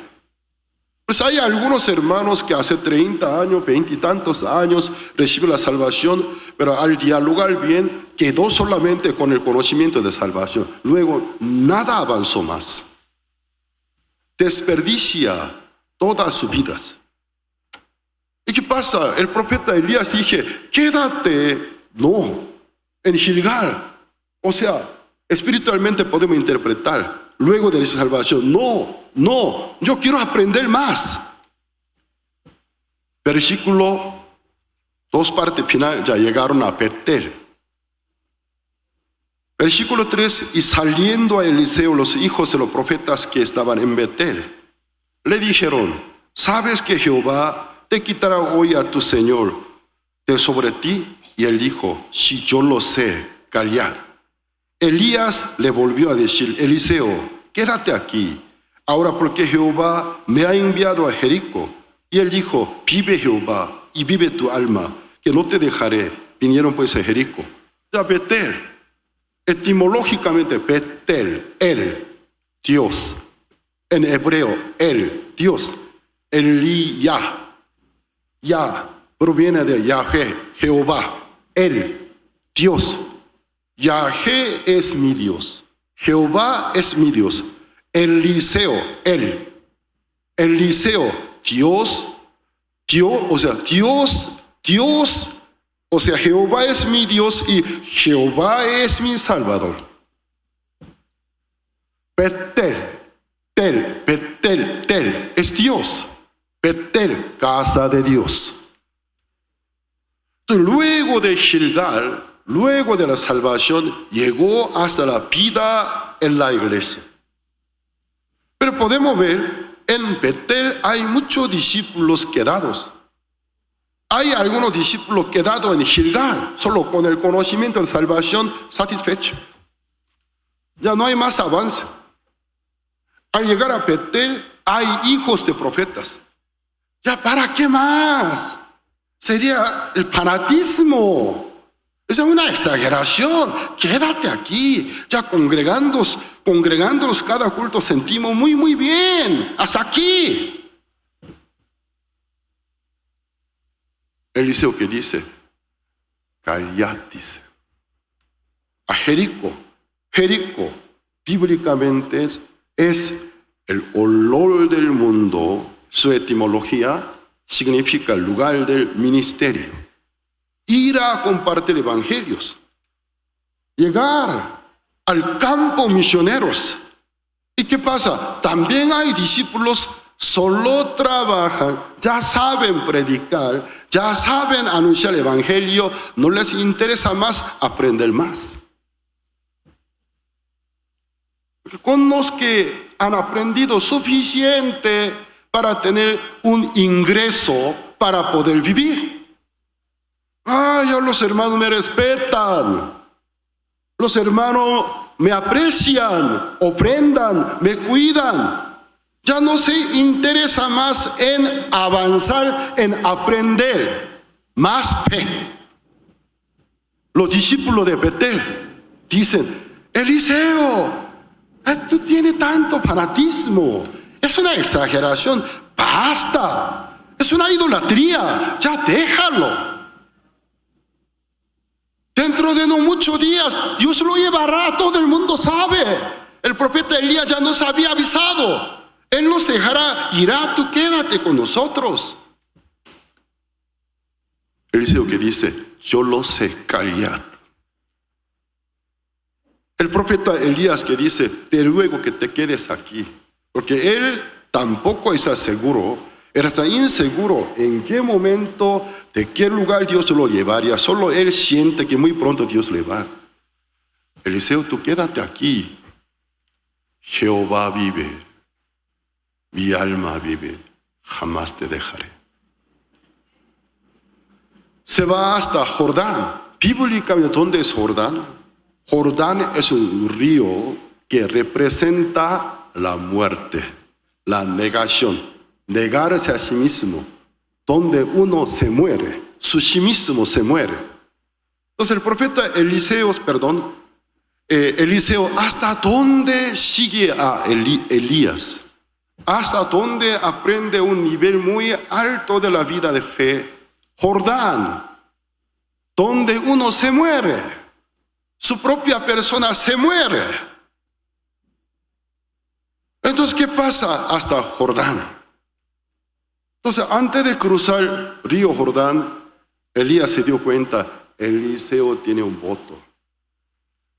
Pues hay algunos hermanos que hace 30 años, 20 y tantos años reciben la salvación, pero al dialogar bien quedó solamente con el conocimiento de salvación. Luego nada avanzó más. Desperdicia todas sus vidas. ¿Y qué pasa? El profeta Elías dije, quédate, en Gilgal. O sea, espiritualmente podemos interpretar, luego de esa salvación, yo quiero aprender más. Versículo 2, parte final, ya llegaron a Betel. Versículo 3, y saliendo a Eliseo los hijos de los profetas que estaban en Betel, le dijeron, ¿sabes que Jehová te quitará hoy a tu Señor de sobre ti? Y él dijo, si yo lo sé, callad. Elías le volvió a decir, Eliseo, quédate aquí, ahora porque Jehová me ha enviado a Jericó. Y él dijo, vive Jehová y vive tu alma, que no te dejaré. Vinieron pues a Jericó. Ya Betel, etimológicamente Betel, el Dios. En hebreo, el Dios. Elías, ya proviene de Yahvé, Jehová, el Dios. Yahvé es mi Dios, Jehová es mi Dios. Eliseo, Eliseo, Dios, o sea, Jehová es mi Dios y Jehová es mi Salvador. Betel, es Dios. Betel, casa de Dios. Luego de Gilgal, luego de la salvación, llegó hasta la vida en la iglesia. Pero podemos ver, en Betel hay muchos discípulos quedados. Hay algunos discípulos quedados en Gilgal, solo con el conocimiento de salvación satisfecho. Ya no hay más avance. Al llegar a Betel, hay hijos de profetas. ¿Ya para qué más? Sería el fanatismo. Es una exageración. Quédate aquí. Ya congregándonos cada culto sentimos muy bien. Hasta aquí. Eliseo que dice, callad, dice. A Jericó, bíblicamente es el olor del mundo. Su etimología significa lugar del ministerio. Ir a compartir evangelios. Llegar al campo misioneros. ¿Y qué pasa? También hay discípulos, solo trabajan, ya saben predicar, ya saben anunciar el evangelio, no les interesa más aprender más. Con los que han aprendido suficiente para tener un ingreso para poder vivir. Ya los hermanos me respetan, los hermanos me aprecian, ofrendan, me cuidan. Ya no se interesa más en avanzar, en aprender más fe. Los discípulos de Betel dicen, Eliseo, tú tienes tanto fanatismo, es una exageración, basta, es una idolatría, ya déjalo. Dentro de no muchos días, Dios lo llevará, todo el mundo sabe. El profeta Elías ya nos había avisado. Él nos dejará, irá, tú quédate con nosotros. Eliseo que dice, yo lo sé, callad. El profeta Elías que dice, te ruego que te quedes aquí. Porque él tampoco está seguro, él está inseguro en qué momento, de qué lugar Dios lo llevaría. Solo él siente que muy pronto Dios le va. Eliseo, tú quédate aquí. Jehová vive, mi alma vive, jamás te dejaré. Se va hasta Jordán. bíblicamente, ¿dónde es Jordán? Jordán es un río que representa la muerte, la negación, negarse a sí mismo, donde uno se muere, su sí mismo se muere. Entonces el profeta Eliseo, ¿hasta dónde sigue a Elías? ¿Hasta dónde aprende un nivel muy alto de la vida de fe? Jordán, donde uno se muere, su propia persona se muere. Entonces, ¿qué pasa hasta Jordán? Entonces, antes de cruzar el río Jordán, Elías se dio cuenta, Eliseo tiene un voto,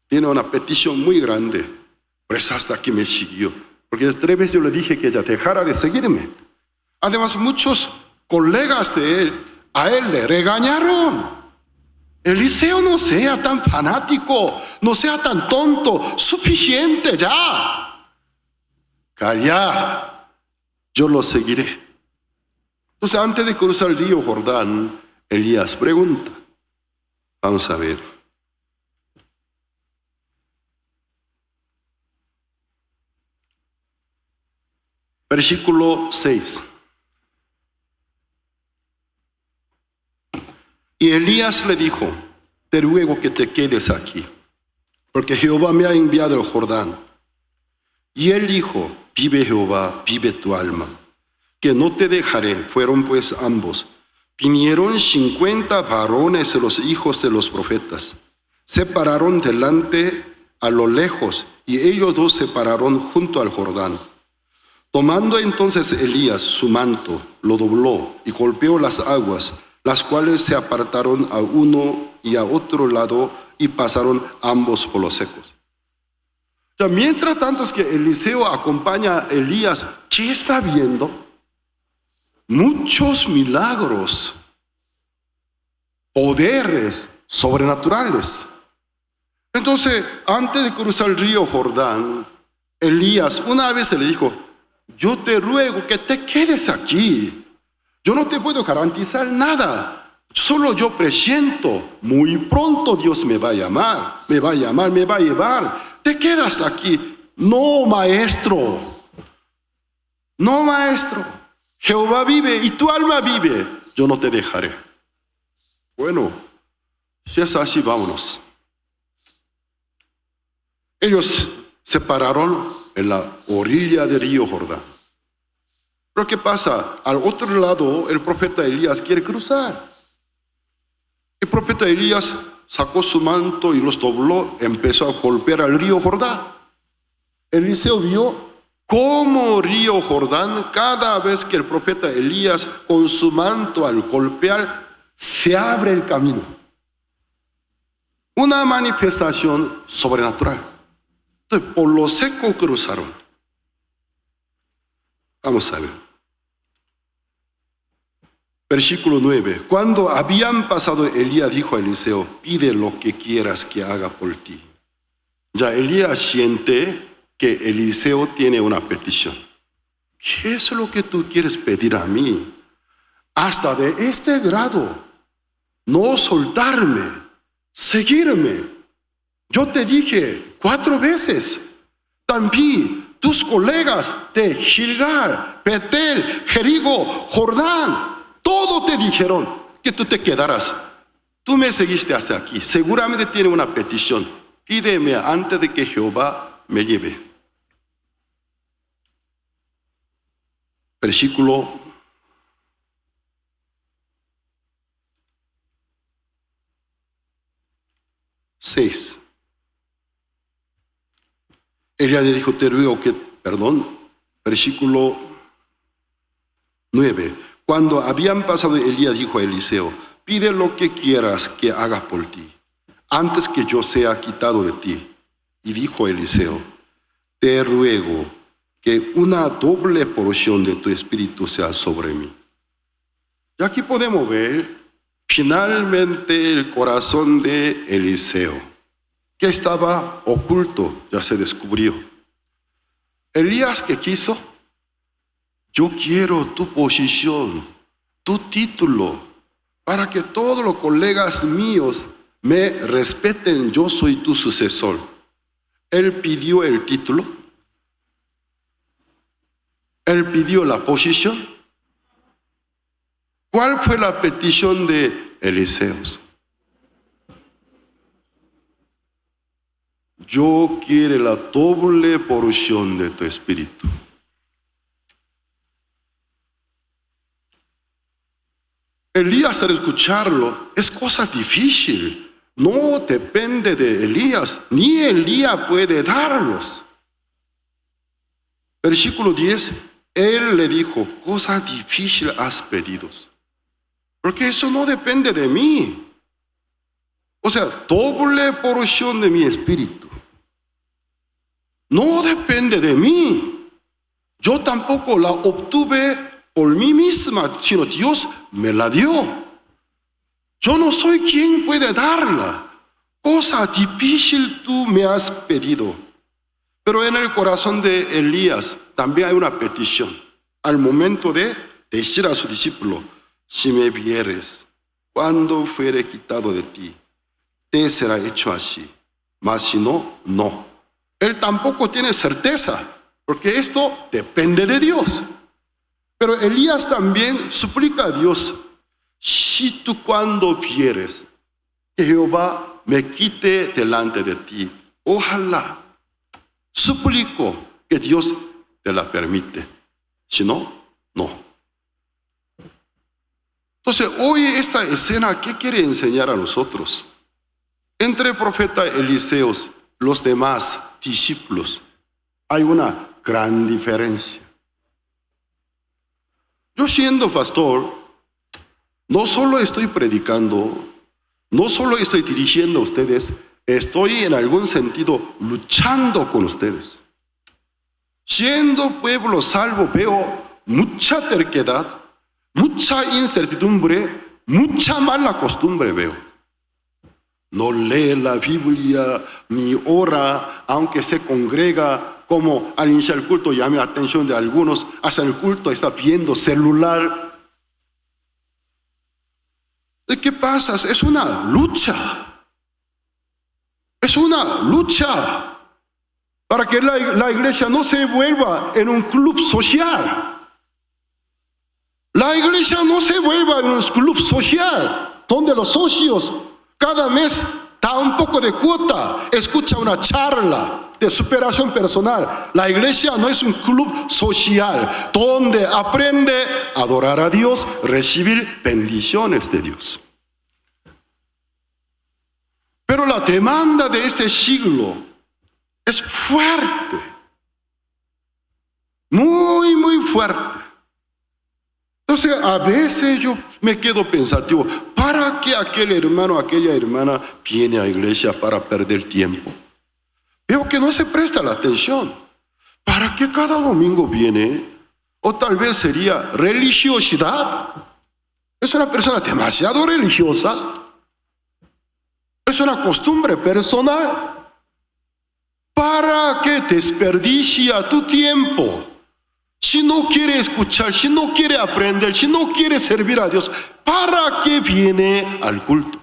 tiene una petición muy grande, por eso hasta aquí me siguió. Porque 3 veces yo le dije que ella dejara de seguirme. Además, muchos colegas de él, a él le regañaron. Eliseo, no sea tan fanático, no sea tan tonto, suficiente ya. Calla, yo lo seguiré. Entonces, antes de cruzar el río Jordán, Elías pregunta. Vamos a ver. Versículo 6. Y Elías le dijo, te ruego que te quedes aquí, porque Jehová me ha enviado al Jordán. Y él dijo, vive Jehová, vive tu alma, que no te dejaré. Fueron pues ambos. Vinieron 50 varones de los hijos de los profetas. Se pararon delante a lo lejos, y ellos dos se pararon junto al Jordán. Tomando entonces Elías su manto, lo dobló y golpeó las aguas, las cuales se apartaron a uno y a otro lado y pasaron ambos por los secos. Mientras tanto es que Eliseo acompaña a Elías, ¿qué está viendo? Muchos milagros, poderes sobrenaturales. Entonces, antes de cruzar el río Jordán, Elías una vez le dijo, yo te ruego que te quedes aquí. Yo no te puedo garantizar nada. Solo yo presiento, muy pronto Dios me va a llamar, me va a llevar. Te quedas aquí. No, maestro. No, maestro. Jehová vive y tu alma vive. Yo no te dejaré. Bueno, si es así, vámonos. Ellos se pararon en la orilla del río Jordán. Pero ¿qué pasa? Al otro lado, el profeta Elías quiere cruzar. El profeta Elías sacó su manto y los dobló, empezó a golpear al río Jordán. Eliseo vio cómo río Jordán, cada vez que el profeta Elías con su manto al golpear, se abre el camino. Una manifestación sobrenatural. Entonces, por lo seco cruzaron. Vamos a ver. Versículo 9. Cuando habían pasado, Elías dijo a Eliseo, pide lo que quieras que haga por ti. Ya Elías siente que Eliseo tiene una petición. ¿Qué es lo que tú quieres pedir a mí? Hasta de este grado, no soltarme, seguirme. Yo te dije 4 veces, también tus colegas de Gilgal, Betel, Jericó, Jordán, todo te dijeron que tú te quedaras. Tú me seguiste hasta aquí. Seguramente tiene una petición. Pídeme antes de que Jehová me lleve. Versículo 6. Ella le dijo, te ruego que, versículo 9. Cuando habían pasado, Elías dijo a Eliseo, pide lo que quieras que haga por ti, antes que yo sea quitado de ti. Y dijo Eliseo, te ruego que una doble porción de tu espíritu sea sobre mí. Y aquí podemos ver finalmente el corazón de Eliseo, que estaba oculto, ya se descubrió. Elías, que quiso, yo quiero tu posición, tu título, para que todos los colegas míos me respeten, yo soy tu sucesor. Él pidió el título, él pidió la posición. ¿Cuál fue la petición de Eliseo? Yo quiero la doble porción de tu espíritu. Elías, al escucharlo, es cosa difícil. No depende de Elías, ni Elías puede darlos. Versículo 10, él le dijo, cosa difícil has pedido, porque eso no depende de mí. O sea, doble porción de mi espíritu. No depende de mí. Yo tampoco la obtuve por mí misma, sino Dios me la dio. Yo no soy quien puede darla. Cosa difícil tú me has pedido. Pero en el corazón de Elías también hay una petición. Al momento de decir a su discípulo, si me vieres, cuando fuere quitado de ti, te será hecho así. Mas si no, no. Él tampoco tiene certeza, porque esto depende de Dios. Pero Elías también suplica a Dios, si tú cuando vieres que Jehová me quite delante de ti, ojalá, suplico que Dios te la permite. Si no, no. Entonces, hoy esta escena, ¿qué quiere enseñar a nosotros? Entre el profeta Eliseo, los demás discípulos, hay una gran diferencia. Yo siendo pastor, no solo estoy predicando, no solo estoy dirigiendo a ustedes, estoy en algún sentido luchando con ustedes. Siendo pueblo salvo, veo mucha terquedad, mucha incertidumbre, mucha mala costumbre veo. No lee la Biblia, ni ora, aunque se congrega, como al iniciar el culto llame la atención de algunos, hasta el culto está viendo celular. ¿De qué pasa? Es una lucha. Es una lucha para que la iglesia no se vuelva en un club social. La iglesia no se vuelva en un club social donde los socios cada mes da un poco de cuota, escucha una charla de superación personal. La iglesia no es un club social donde aprende a adorar a Dios, recibir bendiciones de Dios. Pero la demanda de este siglo es fuerte, muy, muy fuerte. Entonces, a veces yo me quedo pensativo, ¿para qué aquel hermano, aquella hermana viene a la iglesia para perder tiempo? Veo que no se presta la atención. ¿Para qué cada domingo viene? O tal vez sería religiosidad. Es una persona demasiado religiosa. Es una costumbre personal. ¿Para qué desperdicia tu tiempo? Si no quiere escuchar, si no quiere aprender, si no quiere servir a Dios, ¿para qué viene al culto?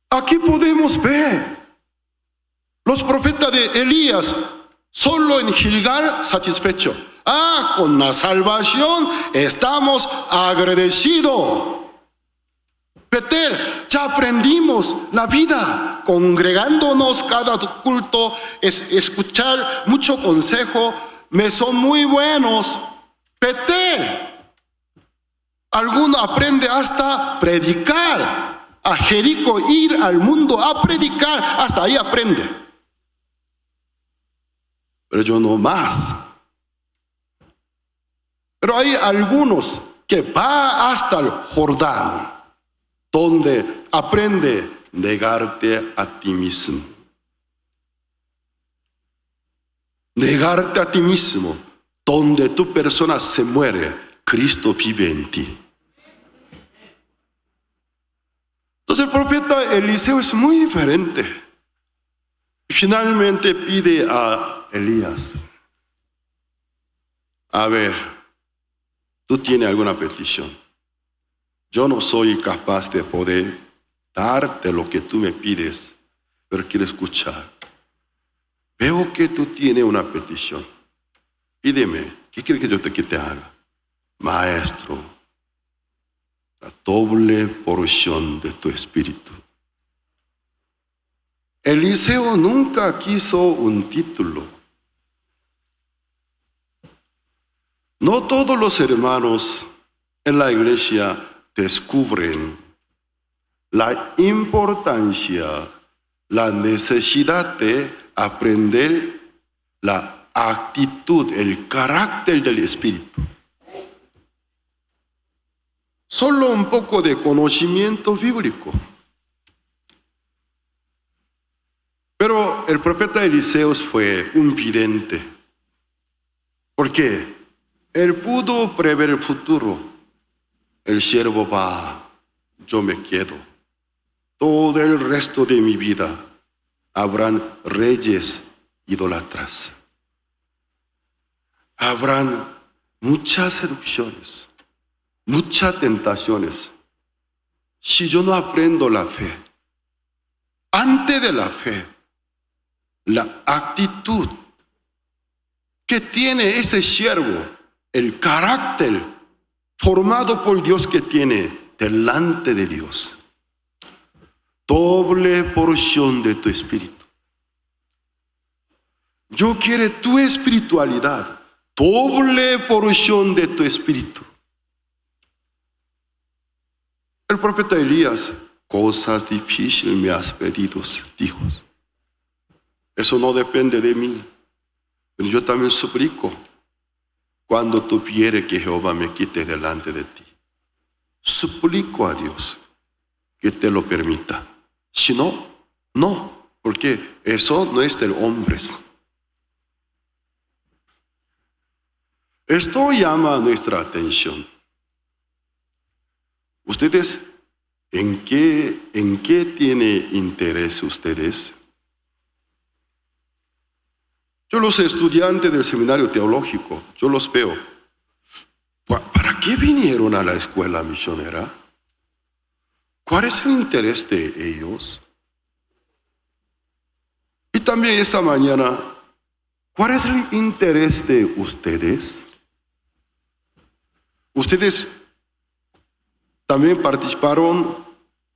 Aquí podemos ver los profetas de Elías solo en Gilgal satisfecho. Con la salvación estamos agradecidos. Betel, ya aprendimos la vida, congregándonos cada culto, escuchar mucho consejo, me son muy buenos. Betel, alguno aprende hasta predicar. A Jericó, ir al mundo a predicar, hasta ahí aprende. Pero yo no más. Pero hay algunos que van hasta el Jordán, donde aprende negarte a ti mismo. Negarte a ti mismo, donde tu persona se muere, Cristo vive en ti. Entonces el profeta Eliseo es muy diferente. Finalmente pide a Elías, a ver, ¿tú tienes alguna petición? yo no soy capaz de poder darte lo que tú me pides, pero quiero escuchar. Veo que tú tienes una petición. Pídeme, ¿qué quieres que te haga? Maestro, la doble porción de tu espíritu. Eliseo nunca quiso un título. No todos los hermanos en la iglesia descubren la importancia, la necesidad de aprender la actitud, el carácter del espíritu. Solo un poco de conocimiento bíblico. Pero el profeta Eliseo fue un vidente. ¿Por qué? Él pudo prever el futuro. El siervo va, yo me quedo. Todo el resto de mi vida habrán reyes idólatras. Habrán muchas seducciones, muchas tentaciones. Si yo no aprendo la fe, antes de la fe, la actitud que tiene ese siervo, el carácter formado por Dios que tiene delante de Dios. Doble porción de tu espíritu. Yo quiero tu espiritualidad, doble porción de tu espíritu. El profeta Elías, cosas difíciles me has pedido, dijo. Eso no depende de mí, pero yo también suplico cuando tú quieres que Jehová me quite delante de ti. Suplico a Dios que te lo permita. Si no, no, porque eso no es del hombre. Esto llama nuestra atención. ¿Ustedes en qué tienen interés ustedes? Yo los estudiantes del seminario teológico, yo los veo. ¿Para qué vinieron a la escuela misionera? ¿Cuál es el interés de ellos? Y también esta mañana, ¿cuál es el interés de ustedes? ¿Ustedes también participaron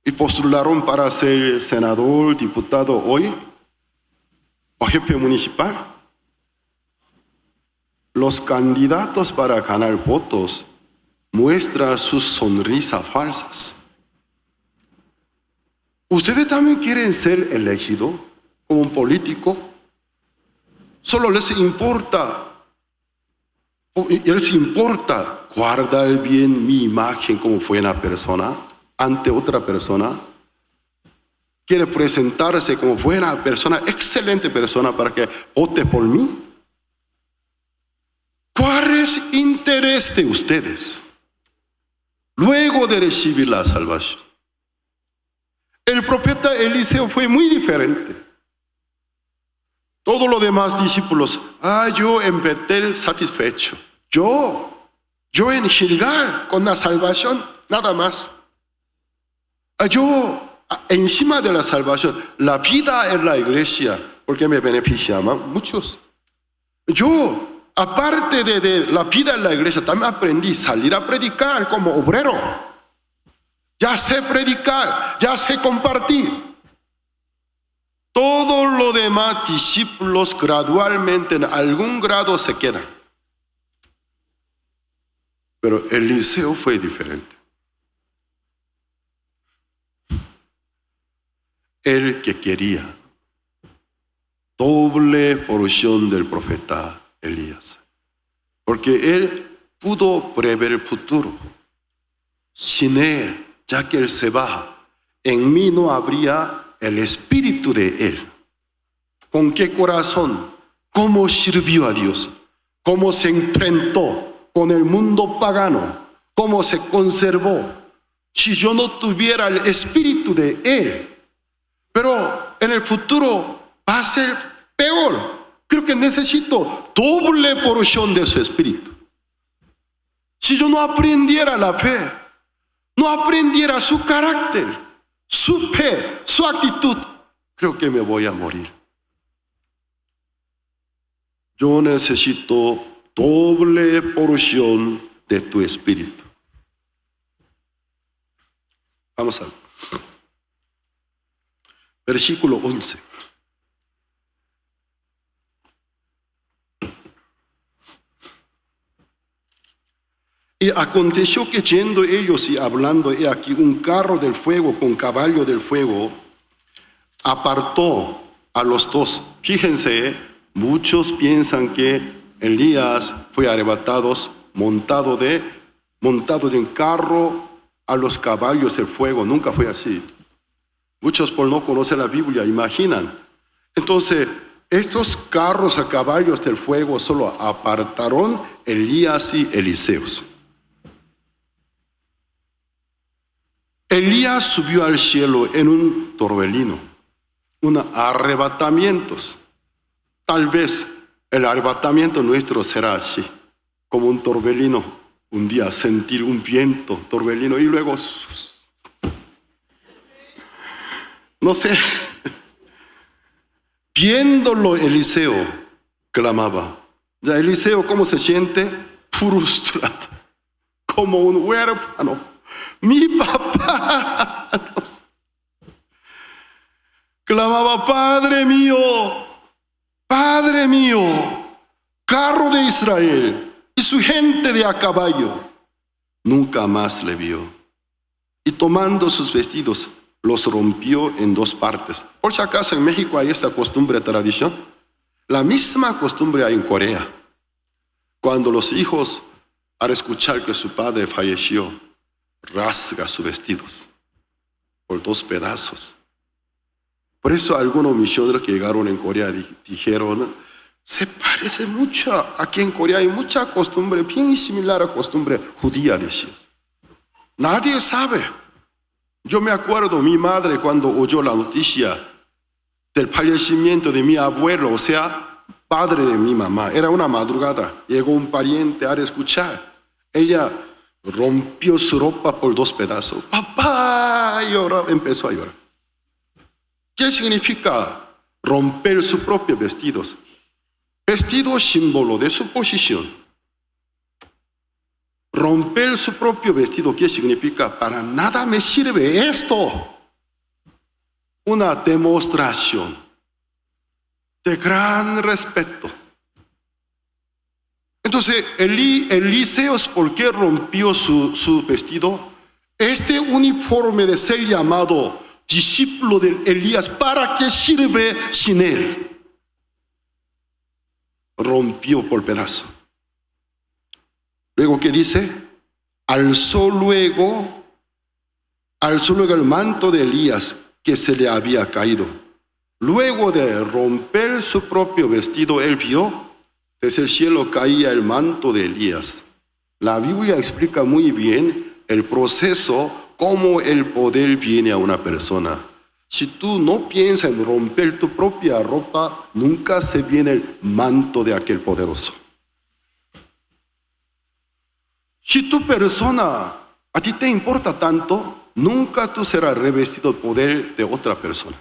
y postularon para ser senador, diputado hoy? ¿O jefe municipal? Los candidatos para ganar votos muestran sus sonrisas falsas. ¿Ustedes también quieren ser elegidos como un político? Solo les importa guardar bien mi imagen como buena persona ante otra persona. Quiere presentarse como buena persona, excelente persona para que vote por mí. ¿Cuál es el interés de ustedes luego de recibir la salvación? El profeta Eliseo fue muy diferente. Todos los demás discípulos, yo en Betel satisfecho. Yo en Gilgal con la salvación, nada más. Yo encima de la salvación, la vida en la iglesia, porque me beneficiaba muchos. Yo, aparte de la vida en la iglesia, también aprendí a salir a predicar como obrero. Ya sé predicar, ya sé compartir. Todos los demás discípulos gradualmente en algún grado se quedan. Pero Eliseo fue diferente. El que quería doble porción del profeta Elías. Porque él pudo prever el futuro. Sin él, ya que él se va, en mí no habría el espíritu de él. ¿Con qué corazón? ¿Cómo sirvió a Dios? ¿Cómo se enfrentó con el mundo pagano? ¿Cómo se conservó? Si yo no tuviera el espíritu de él. Pero en el futuro va a ser peor. Creo que necesito doble porción de su espíritu. Si yo no aprendiera la fe, no aprendiera su carácter, su fe, su actitud, creo que me voy a morir. Yo necesito doble porción de tu espíritu. Vamos a ver. Versículo 11. Y aconteció que yendo ellos y hablando, he aquí un carro del fuego con caballo del fuego apartó a los dos. Fíjense, muchos piensan que Elías fue arrebatado montado de un carro a los caballos del fuego. Nunca fue así. Muchos por no conocer la Biblia imaginan. Entonces, estos carros a caballos del fuego solo apartaron Elías y Eliseos. Elías subió al cielo en un torbellino, un arrebatamiento. Tal vez el arrebatamiento nuestro será así, como un torbellino. Un día sentir un viento, torbellino, y luego, no sé, viéndolo Eliseo clamaba. Ya Eliseo, ¿cómo se siente? Frustrado, como un huérfano. Mi papá clamaba, Padre mío, carro de Israel y su gente de a caballo. Nunca más le vio. Y tomando sus vestidos, los rompió en dos partes. Por si acaso en México hay esta costumbre, tradición. La misma costumbre hay en Corea. Cuando los hijos, al escuchar que su padre falleció, rasga sus vestidos por dos pedazos. Por eso algunos misioneros que llegaron en Corea dijeron, se parece mucho. Aquí en Corea hay mucha costumbre bien similar a la costumbre judía, decía. Nadie sabe. Yo me acuerdo, mi madre cuando oyó la noticia del fallecimiento de mi abuelo, o sea, padre de mi mamá, era una madrugada, llegó un pariente a escuchar. Ella rompió su ropa por dos pedazos. Papá, lloró, empezó a llorar. ¿Qué significa romper sus propios vestidos? Vestido símbolo de su posición. Romper su propio vestido, ¿qué significa? Para nada me sirve esto. Una demostración de gran respeto. Entonces, Eliseos, ¿por qué rompió su vestido? Este uniforme de ser llamado discípulo de Elías, ¿para qué sirve sin él? Rompió por pedazo. Luego, ¿qué dice? Alzó luego el manto de Elías que se le había caído. Luego de romper su propio vestido, él vio desde el cielo caía el manto de Elías. La Biblia explica muy bien el proceso, cómo el poder viene a una persona. Si tú no piensas en romper tu propia ropa, nunca se viene el manto de aquel poderoso. Si tu persona a ti te importa tanto, nunca tú serás revestido del poder de otra persona.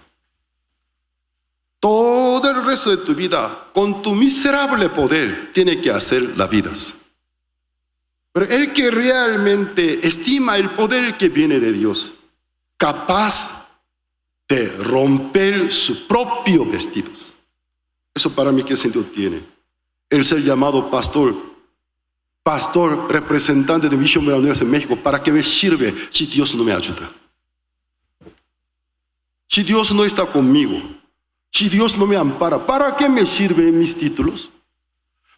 Todo el resto de tu vida, con tu miserable poder, tiene que hacer las vidas. Pero el que realmente estima el poder que viene de Dios, capaz de romper sus propios vestidos. Eso para mí, ¿qué sentido tiene? El ser llamado pastor, representante de Misión Misioneros en México, ¿para qué me sirve si Dios no me ayuda? Si Dios no está conmigo, si Dios no me ampara, ¿para qué me sirven mis títulos?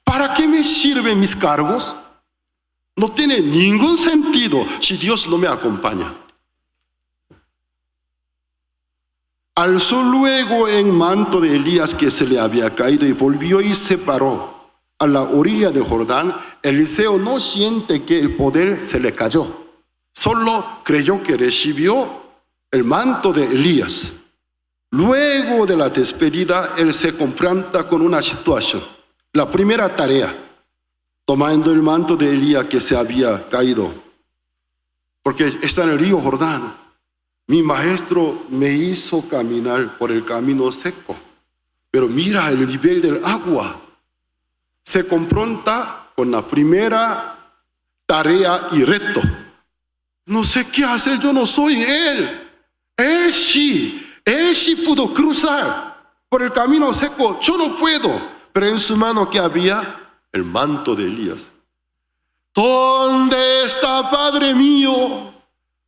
¿Para qué me sirven mis cargos? No tiene ningún sentido si Dios no me acompaña. Alzó luego el manto de Elías que se le había caído y volvió y se paró a la orilla del Jordán. Eliseo no siente que el poder se le cayó, solo creyó que recibió el manto de Elías. Luego de la despedida, él se confronta con una situación. La primera tarea, tomando el manto de Elías que se había caído, porque está en el río Jordán. Mi maestro me hizo caminar por el camino seco, pero mira el nivel del agua. Se confronta con la primera tarea y reto. No sé qué hacer, yo no soy él. Él sí pudo cruzar por el camino seco, yo no puedo. Pero en su mano, ¿qué había? El manto de Elías. ¿Dónde está, Padre mío?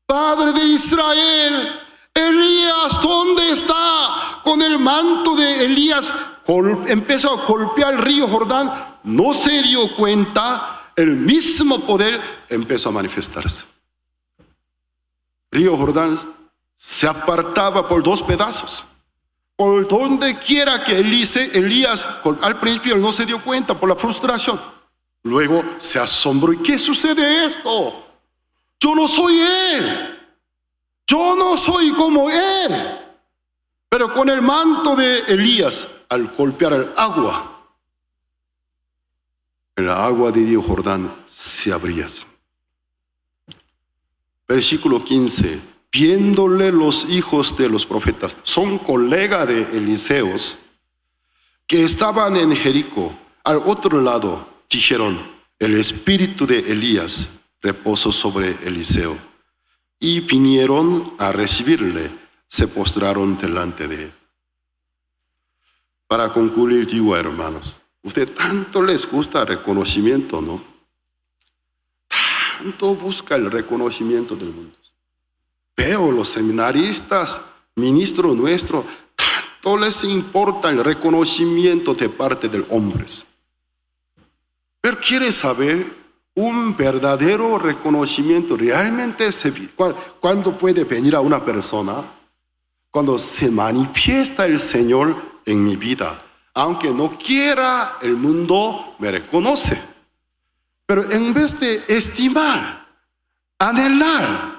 Padre de Israel, Elías, ¿dónde está? Con el manto de Elías empezó a golpear el río Jordán. No se dio cuenta, el mismo poder empezó a manifestarse. Río Jordán se apartaba por 2 pedazos. Por donde quiera que Elías, al principio no se dio cuenta por la frustración. Luego se asombró. ¿Y qué sucede esto? Yo no soy él. Yo no soy como él. Pero con el manto de Elías, al golpear el agua de río Jordán se abría. Versículo 15. Viéndole los hijos de los profetas, son colegas de Eliseos, que estaban en Jericó, al otro lado, dijeron: el espíritu de Elías reposó sobre Eliseo. Y vinieron a recibirle, se postraron delante de él. Para concluir, digo, hermanos, usted tanto les gusta el reconocimiento, ¿no? Tanto busca el reconocimiento del mundo. Veo los seminaristas, ministros nuestros, tanto les importa el reconocimiento de parte de los hombres. Pero quiere saber un verdadero reconocimiento. Realmente, ¿cuándo puede venir a una persona? Cuando se manifiesta el Señor en mi vida. Aunque no quiera, el mundo me reconoce. Pero en vez de estimar, anhelar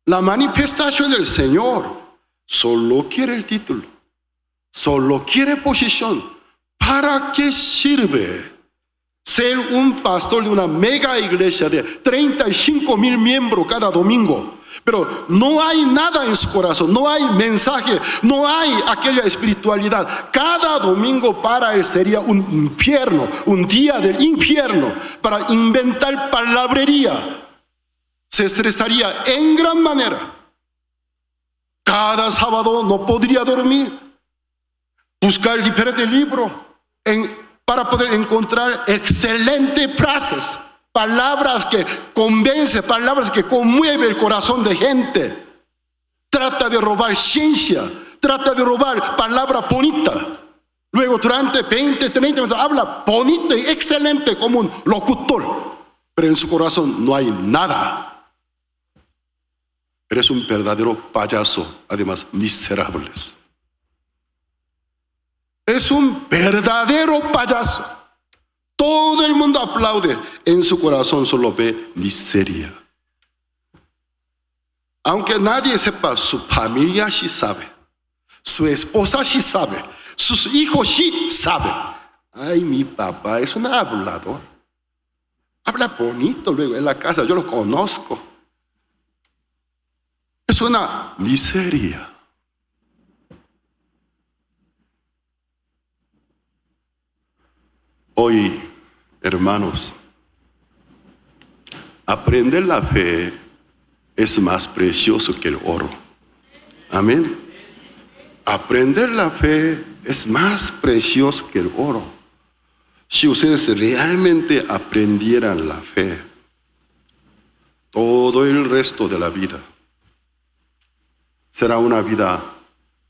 la manifestación del Señor, solo quiere el título, solo quiere posición. ¿Para qué sirve ser un pastor de una mega iglesia de 35,000 miembros cada domingo? Pero no hay nada en su corazón, no hay mensaje, no hay aquella espiritualidad. Cada domingo para él sería un infierno, un día del infierno, para inventar palabrería. Se estresaría en gran manera. Cada sábado no podría dormir. Buscar diferentes libros para poder encontrar excelentes frases, palabras que convencen, palabras que conmueven el corazón de gente. Trata de robar ciencia, trata de robar palabra bonita. Luego durante 20, 30 minutos habla bonito y excelente como un locutor, pero en su corazón no hay nada. Eres un verdadero payaso, además miserables. Es un verdadero payaso. Todo el mundo aplaude, en su corazón solo ve miseria. Aunque nadie sepa, su familia sí sabe, su esposa sí sabe, sus hijos sí saben. Ay, mi papá es un hablador. Habla bonito luego en la casa, yo lo conozco. Es una miseria. Hoy, hermanos, aprender la fe es más precioso que el oro. Amén. Aprender la fe es más precioso que el oro. Si ustedes realmente aprendieran la fe, todo el resto de la vida será una vida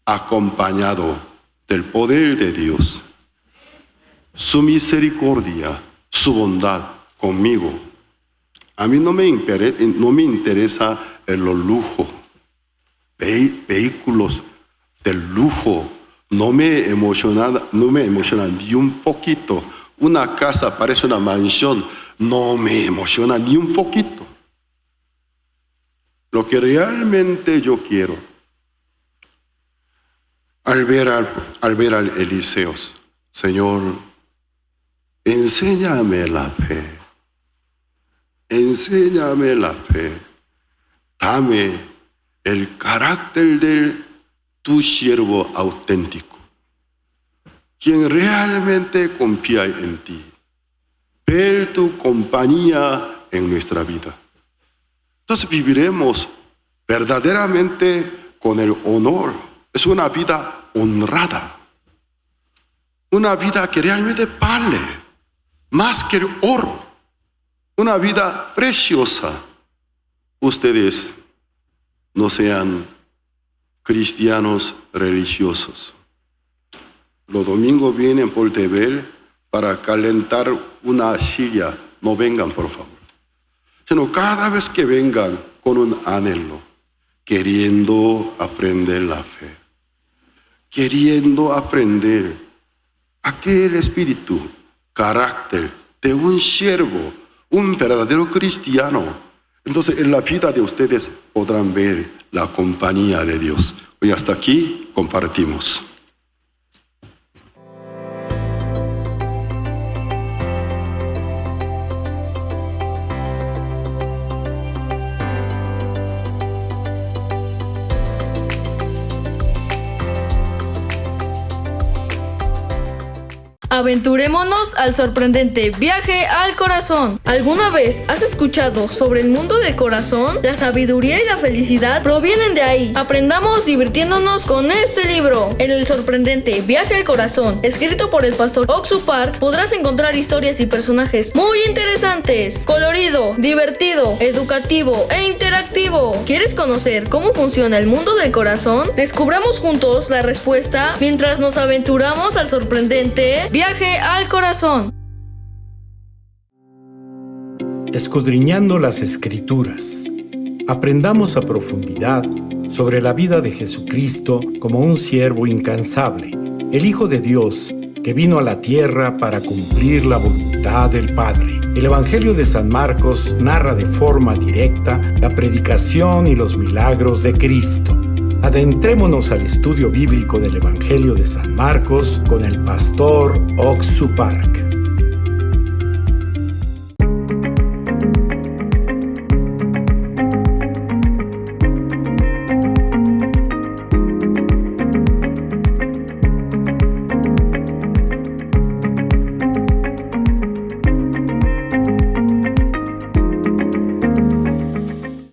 acompañado del poder de Dios, su misericordia, su bondad conmigo. A mí no me interesa los lujos, vehículos del lujo. No me emociona ni un poquito. Una casa parece una mansión, no me emociona ni un poquito. Lo que realmente yo quiero, al ver al Eliseo, Señor, enséñame la fe. Enséñame la fe. dame el carácter de tu siervo auténtico, quien realmente confía en ti. Ver tu compañía en nuestra vida. Entonces viviremos verdaderamente con el honor. Es una vida honrada. Una vida que realmente vale más que el oro. Una vida preciosa. Ustedes no sean cristianos religiosos. Los domingos vienen por TV para calentar una silla. No vengan, por favor. Sino cada vez que vengan con un anhelo, queriendo aprender la fe, queriendo aprender aquel espíritu, carácter de un siervo, un verdadero cristiano. Entonces en la vida de ustedes podrán ver la compañía de Dios. Hoy hasta aquí compartimos. Aventurémonos al sorprendente viaje al corazón. ¿Alguna vez has escuchado sobre el mundo del corazón? La sabiduría y la felicidad provienen de ahí. Aprendamos divirtiéndonos con este libro. En el sorprendente viaje al corazón, escrito por el pastor Oxu Park, podrás encontrar historias y personajes muy interesantes, colorido, divertido, educativo e interactivo. ¿Quieres conocer cómo funciona el mundo del corazón? Descubramos juntos la respuesta mientras nos aventuramos al sorprendente viaje al corazón. Escudriñando las Escrituras, aprendamos a profundidad sobre la vida de Jesucristo como un siervo incansable, el Hijo de Dios que vino a la tierra para cumplir la voluntad del Padre. El Evangelio de San Marcos narra de forma directa la predicación y los milagros de Cristo. Adentrémonos al estudio bíblico del Evangelio de San Marcos con el pastor Oxu Park.